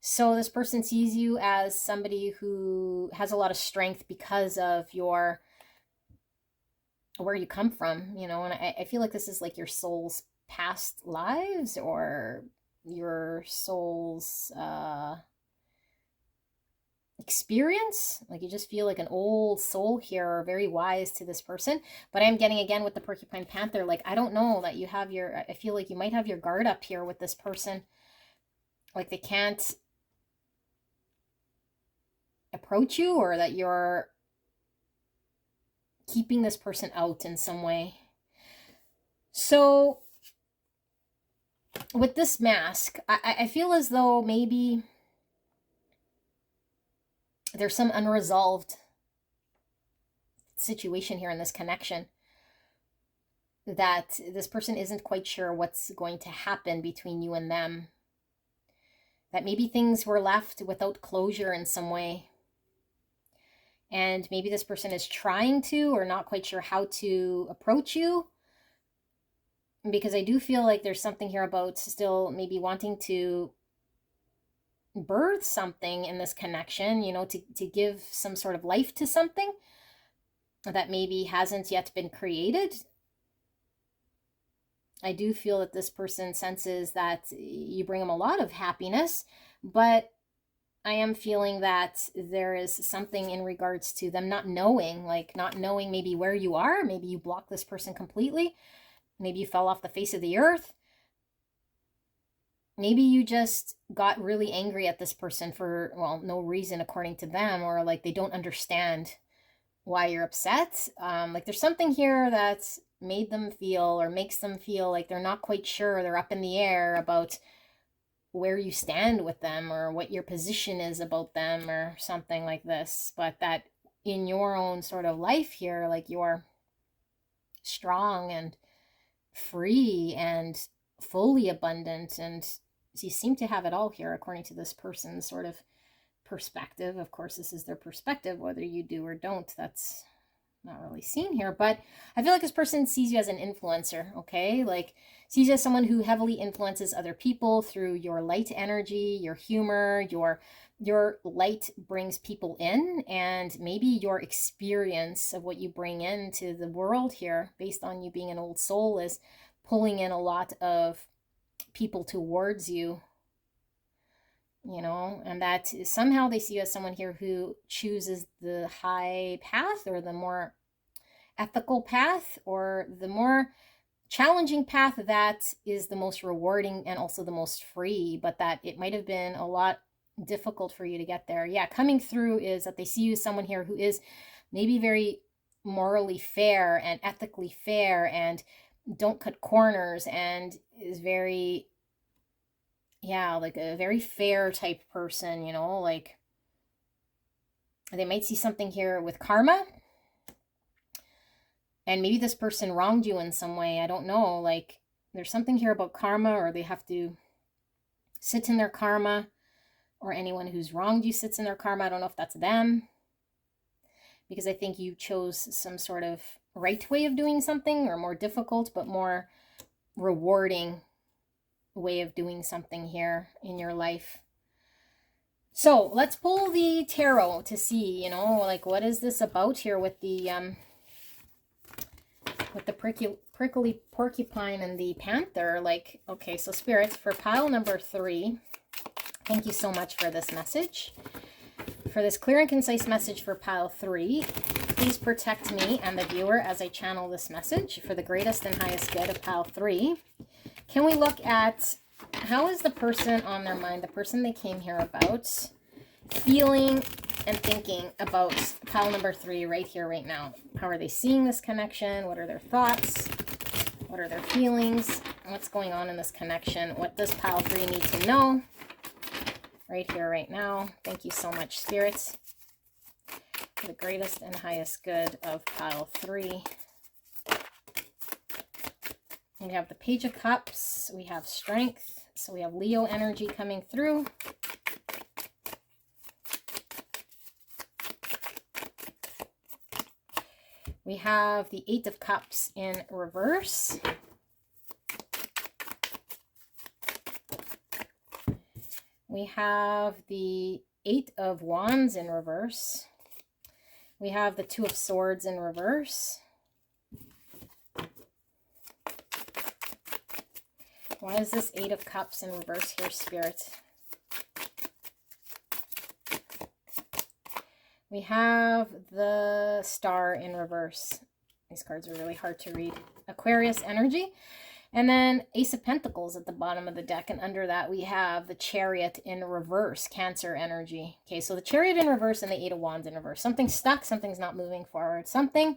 So this person sees you as somebody who has a lot of strength because of your, where you come from, you know. And I feel like this is like your soul's past lives, or your soul's experience. Like you just feel like an old soul here, or very wise to this person. But I'm getting, again, with the porcupine panther, like I don't know, that you have your, I feel like you might have your guard up here with this person. Like they can't approach you, or that you're keeping this person out in some way. So with this mask, I feel as though maybe there's some unresolved situation here in this connection, that this person isn't quite sure what's going to happen between you and them, that maybe things were left without closure in some way. And maybe this person is trying to, or not quite sure how to approach you, because I do feel like there's something here about still maybe wanting to birth something in this connection, you know, to give some sort of life to something that maybe hasn't yet been created. I do feel that this person senses that you bring them a lot of happiness, but I am feeling that there is something in regards to them not knowing, like not knowing maybe where you are. Maybe you blocked this person completely. Maybe you fell off the face of the earth. Maybe you just got really angry at this person for, well, no reason according to them, or like they don't understand why you're upset. Like there's something here that's made them feel, or makes them feel like they're not quite sure. They're up in the air about where you stand with them, or what your position is about them, or something like this. But that in your own sort of life here, like you're strong and free and fully abundant, and you seem to have it all here according to this person's sort of perspective. Of course, this is their perspective. Whether you do or don't, that's not really seen here. But I feel like this person sees you as an influencer, okay? Like sees you as someone who heavily influences other people through your light energy, your humor, your light brings people in, and maybe your experience of what you bring into the world here, based on you being an old soul, is pulling in a lot of people towards you, you know. And that somehow they see you as someone here who chooses the high path, or the more ethical path, or the more challenging path, that is the most rewarding and also the most free, but that it might have been a lot difficult for you to get there. Yeah, coming through is that they see you as someone here who is maybe very morally fair and ethically fair, and don't cut corners, and is very, yeah, like a very fair type person, you know. Like they might see something here with karma, and maybe this person wronged you in some way. I don't know, like there's something here about karma, or they have to sit in their karma, or anyone who's wronged you sits in their karma. I don't know if that's them, because I think you chose some sort of right way of doing something, or more difficult but more rewarding way of doing something here in your life. So let's pull the tarot to see, you know, like, what is this about here with the prickly porcupine and the panther? Like, okay, so spirits, for pile number 3, thank you so much for this message. For this clear and concise message for pile 3, please protect me and the viewer as I channel this message for the greatest and highest good of pile 3. Can we look at, how is the person on their mind, the person they came here about, feeling and thinking about pile number 3 right here, right now? How are they seeing this connection? What are their thoughts? What are their feelings? What's going on in this connection? What does pile 3 need to know right here, right now? Thank you so much, spirits, for the greatest and highest good of pile 3. We have the Page of Cups. We have strength. So we have Leo energy coming through. We have the 8 of Cups in reverse. We have the 8 of Wands in reverse. We have the 2 of Swords in reverse. Why is this 8 of Cups in reverse here, Spirit? We have the Star in reverse. These cards are really hard to read. Aquarius energy. And then Ace of Pentacles at the bottom of the deck. And under that, we have the Chariot in reverse, Cancer energy. Okay, so the Chariot in reverse and the 8 of Wands in reverse. Something's stuck. Something's not moving forward. Something,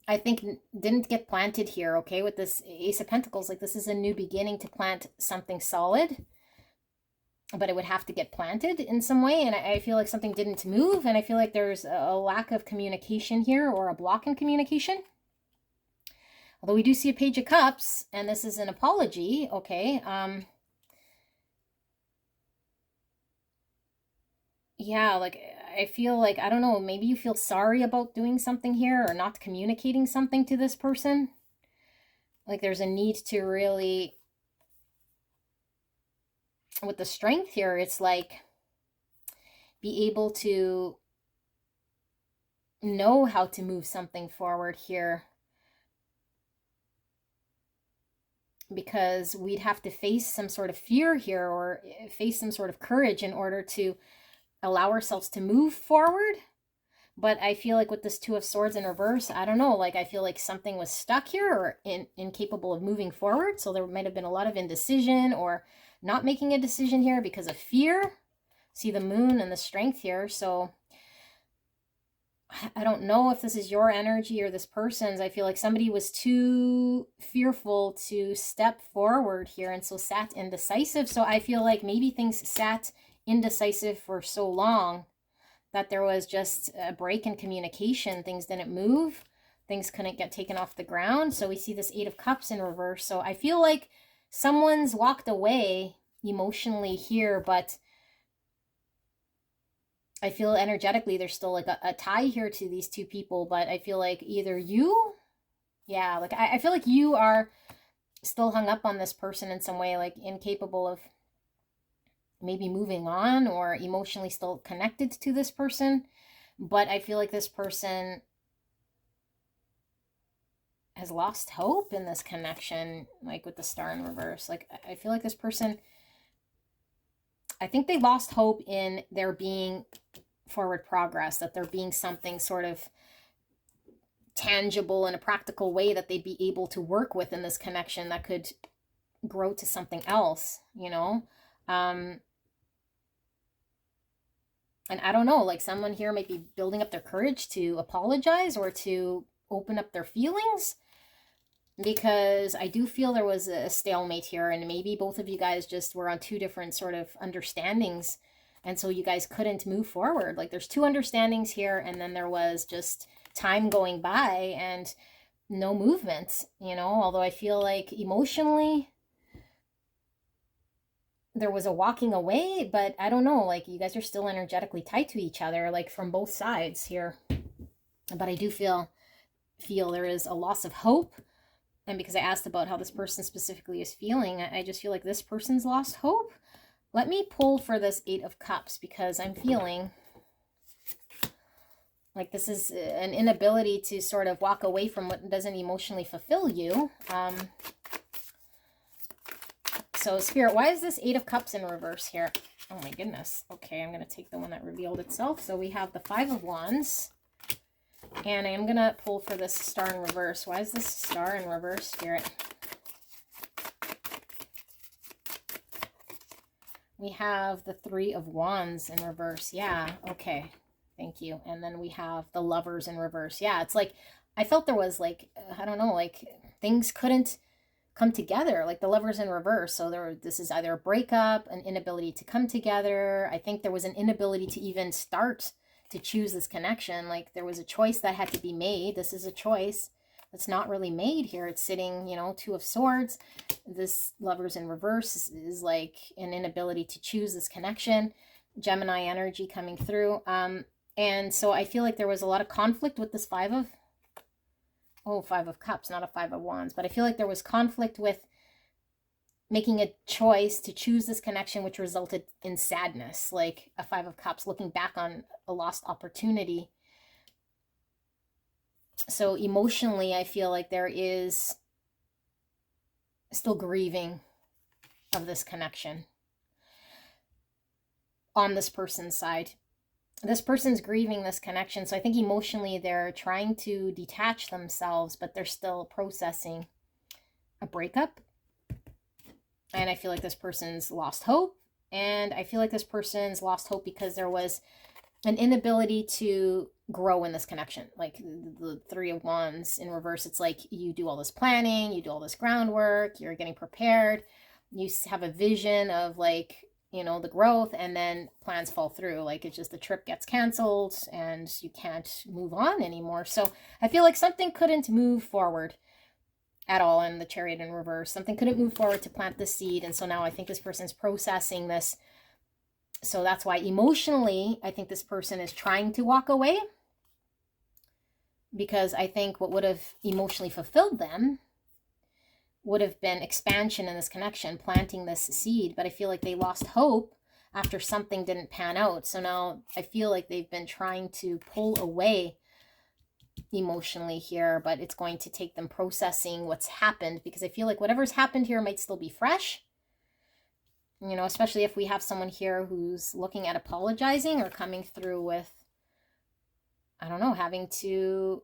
I think, didn't get planted here, okay, with this Ace of Pentacles. Like, this is a new beginning to plant something solid, but it would have to get planted in some way. And I feel like something didn't move, and I feel like there's a lack of communication here, or a block in communication. Although we do see a Page of Cups, and this is an apology, okay. Yeah, like, I feel like, I don't know, maybe you feel sorry about doing something here, or not communicating something to this person. Like, there's a need to really, with the strength here, it's like, be able to know how to move something forward here. Because we'd have to face some sort of fear here, or face some sort of courage in order to allow ourselves to move forward. But I feel like with this 2 of Swords in reverse, I don't know, like, I feel like something was stuck here, or incapable of moving forward. So there might have been a lot of indecision, or not making a decision here because of fear. See the Moon and the Strength here. So I don't know if this is your energy or this person's. I feel like somebody was too fearful to step forward here, and so sat indecisive. So I feel like maybe things sat indecisive for so long that there was just a break in communication. Things didn't move. Things couldn't get taken off the ground. So we see this 8 of Cups in reverse. So I feel like someone's walked away emotionally here, but I feel energetically there's still like a tie here to these two people. But I feel like either you, yeah, like I feel like you are still hung up on this person in some way, like incapable of maybe moving on, or emotionally still connected to this person. But I feel like this person has lost hope in this connection, like with the Star in reverse. Like, I feel like this person, I think they lost hope in there being forward progress, that there being something sort of tangible in a practical way that they'd be able to work with in this connection that could grow to something else, you know? And I don't know, like, someone here might be building up their courage to apologize, or to open up their feelings, because I do feel there was a stalemate here, and maybe both of you guys just were on 2 different sort of understandings, and so you guys couldn't move forward. Like, there's 2 understandings here, and then there was just time going by, and no movement, you know, although I feel like emotionally there was a walking away, but I don't know, like you guys are still energetically tied to each other, like from both sides here. But I do feel there is a loss of hope. And because I asked about how this person specifically is feeling, I just feel like this person's lost hope. Let me pull for this Eight of Cups, because I'm feeling like this is an inability to sort of walk away from what doesn't emotionally fulfill you. So Spirit, why is this Eight of Cups in reverse here? Oh my goodness. Okay, I'm going to take the one that revealed itself. So we have the Five of Wands. And I am going to pull for this Star in reverse. Why is this Star in reverse, Spirit? We have the Three of Wands in reverse. Yeah, okay. Thank you. And then we have the Lovers in reverse. Yeah, it's like, I felt there was like, I don't know, like things couldn't come together, like the Lovers in reverse. So this is either a breakup, an inability to come together. I think there was an inability to even start to choose this connection. Like there was a choice that had to be made. This is a choice that's not really made here. It's sitting, you know, Two of Swords. This Lovers in reverse is like an inability to choose this connection. Gemini energy coming through. And so I feel like there was a lot of conflict with this Five of Cups, not a Five of Wands. But I feel like there was conflict with making a choice to choose this connection, which resulted in sadness, like a Five of Cups, looking back on a lost opportunity. So emotionally, I feel like there is still grieving of this connection on this person's side. This person's grieving this connection. So I think emotionally they're trying to detach themselves, but they're still processing a breakup. And I feel like this person's lost hope. And I feel like this person's lost hope because there was an inability to grow in this connection. Like the Three of Wands in reverse, it's like you do all this planning, you do all this groundwork, you're getting prepared, you have a vision of like, you know, the growth, and then plans fall through. Like it's just the trip gets canceled and you can't move on anymore. So I feel like something couldn't move forward at all in the Chariot in reverse. Something couldn't move forward to plant the seed. And so now I think this person's processing this. So that's why emotionally, I think this person is trying to walk away, because I think what would have emotionally fulfilled them would have been expansion in this connection, planting this seed. But I feel like they lost hope after something didn't pan out. So now I feel like they've been trying to pull away emotionally here, but it's going to take them processing what's happened, because I feel like whatever's happened here might still be fresh. You know, especially if we have someone here who's looking at apologizing or coming through with, I don't know, having to,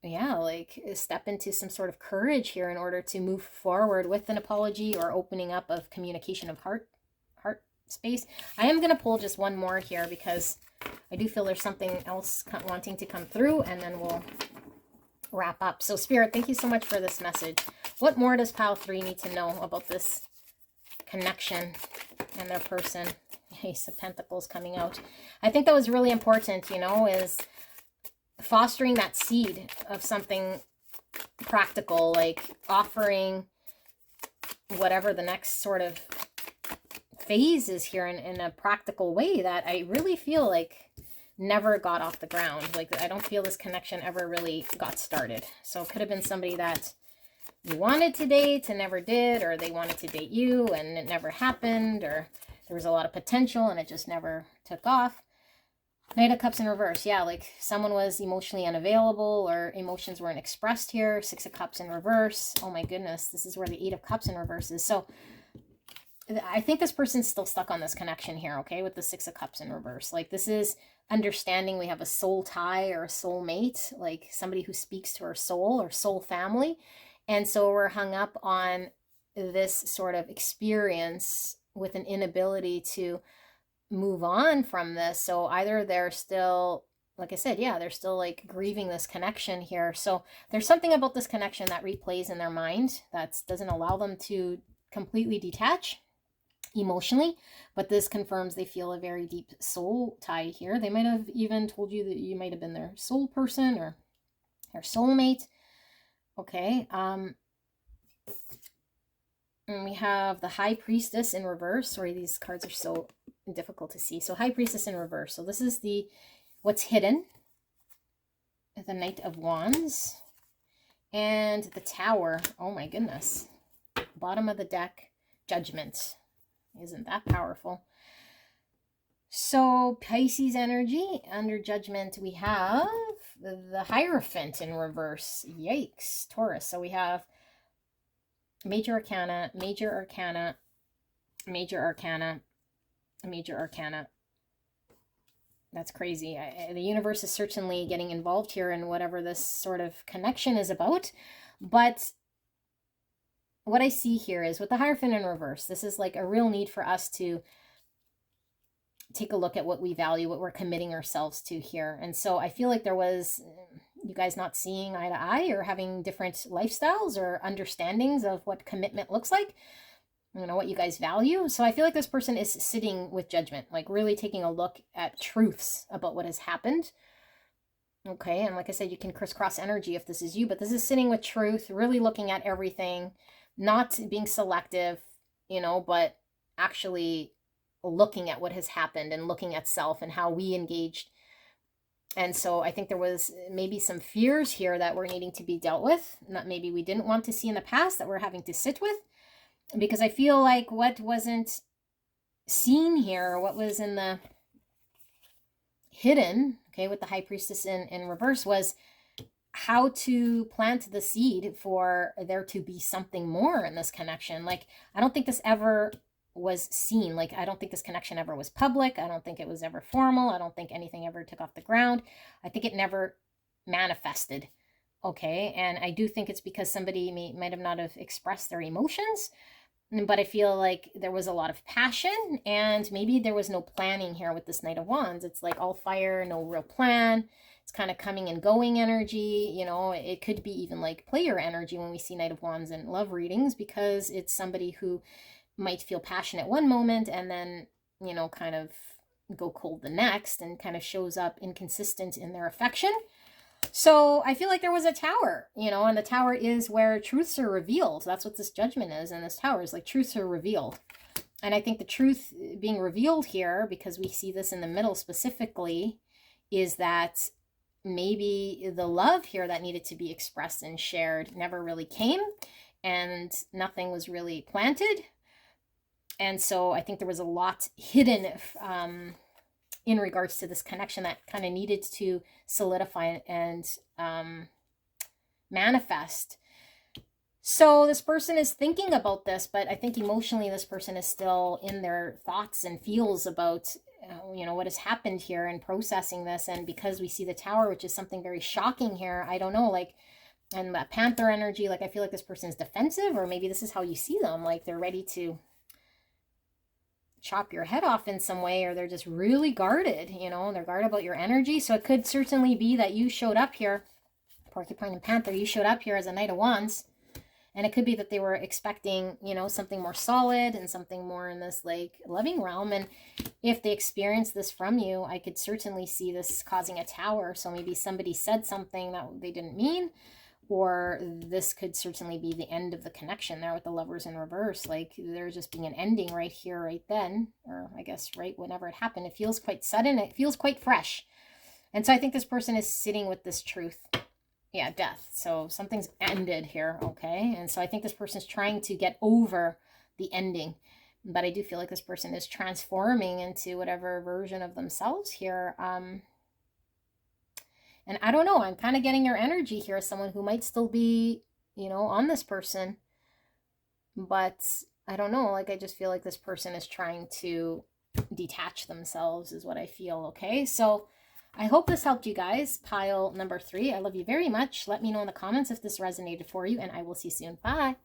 yeah, like step into some sort of courage here in order to move forward with an apology or opening up of communication of heart space. I am going to pull just one more here because I do feel there's something else wanting to come through, and then we'll wrap up. So Spirit, thank you so much for this message. What more does pile 3 need to know about this connection and their person? Ace of Pentacles coming out. I think that was really important, you know, is fostering that seed of something practical, like offering whatever the next sort of phase is here in a practical way that I really feel like never got off the ground. Like I don't feel this connection ever really got started. So it could have been somebody that you wanted to date and never did, or they wanted to date you and it never happened, or there was a lot of potential and it just never took off. Knight of Cups in reverse. Yeah, like someone was emotionally unavailable or emotions weren't expressed here. Six of Cups in reverse. Oh my goodness, this is where the Eight of Cups in reverse is. So I think this person's still stuck on this connection here, okay, with the Six of Cups in reverse. Like this is understanding we have a soul tie or a soul mate, like somebody who speaks to our soul or soul family. And so we're hung up on this sort of experience with an inability to move on from this. So either they're still, like I said, yeah, they're still like grieving this connection here. So there's something about this connection that replays in their mind that doesn't allow them to completely detach emotionally, but this confirms they feel a very deep soul tie here. They might have even told you that you might have been their soul person or their soulmate. Okay. And we have the High Priestess in reverse. Sorry, these cards are so difficult to see. So High Priestess in reverse. So this is the what's hidden. The Knight of Wands. And the Tower. Oh my goodness. Bottom of the deck. Judgment. Isn't that powerful? So Pisces energy. Under Judgment we have the Hierophant in reverse. Yikes. Taurus. So we have Major Arcana, Major Arcana, Major Arcana, Major Arcana. That's crazy. The universe is certainly getting involved here in whatever this sort of connection is about. But what I see here is with the Hierophant in reverse, this is like a real need for us to take a look at what we value, what we're committing ourselves to here. And so I feel like there was you guys not seeing eye to eye or having different lifestyles or understandings of what commitment looks like, you know, what you guys value. So I feel like this person is sitting with judgment, like really taking a look at truths about what has happened. Okay, and like I said, you can crisscross energy if this is you, but this is sitting with truth, really looking at everything, not being selective, you know, but actually looking at what has happened and looking at self and how we engaged. And so I think there was maybe some fears here that were needing to be dealt with, not maybe we didn't want to see in the past that we're having to sit with, because I feel like what wasn't seen here, what was in the hidden, okay, with the High Priestess in reverse, was how to plant the seed for there to be something more in this connection. Like, I don't think this ever was seen. Like, I don't think this connection ever was public. I don't think it was ever formal. I don't think anything ever took off the ground. I think it never manifested. Okay. And I do think it's because somebody might have not have expressed their emotions, but I feel like there was a lot of passion and maybe there was no planning here with this Knight of Wands. It's like all fire, no real plan. It's kind of coming and going energy. You know, it could be even like player energy when we see Knight of Wands in love readings, because it's somebody who might feel passionate one moment and then, you know, kind of go cold the next and kind of shows up inconsistent in their affection. So I feel like there was a tower, you know, and the tower is where truths are revealed. That's what this judgment is. And this tower is like truths are revealed. And I think the truth being revealed here, because we see this in the middle specifically, is that maybe the love here that needed to be expressed and shared never really came and nothing was really planted. And so I think there was a lot hidden in regards to this connection that kind of needed to solidify and manifest. So this person is thinking about this, but I think emotionally this person is still in their thoughts and feels about, you know, what has happened here and processing this. And because we see the tower, which is something very shocking here, I don't know, like, and that panther energy, like I feel like this person is defensive, or maybe this is how you see them, like they're ready to chop your head off in some way, or they're just really guarded, you know, they're guarded about your energy. So it could certainly be that you showed up here, Porcupine and Panther, you showed up here as a Knight of Wands, and it could be that they were expecting, you know, something more solid and something more in this like loving realm. And if they experience this from you, I could certainly see this causing a tower. So maybe somebody said something that they didn't mean, or this could certainly be the end of the connection there with the Lovers in reverse. Like there's just being an ending right here, right then, or I guess right whenever it happened. It feels quite sudden. It feels quite fresh. And so I think this person is sitting with this truth. Yeah, death. So something's ended here, okay? And so I think this person is trying to get over the ending. But I do feel like this person is transforming into whatever version of themselves here. And I don't know, I'm kind of getting your energy here as someone who might still be, you know, on this person. But I don't know, like I just feel like this person is trying to detach themselves is what I feel, okay? So I hope this helped you guys. Pile number 3. I love you very much. Let me know in the comments if this resonated for you, and I will see you soon. Bye.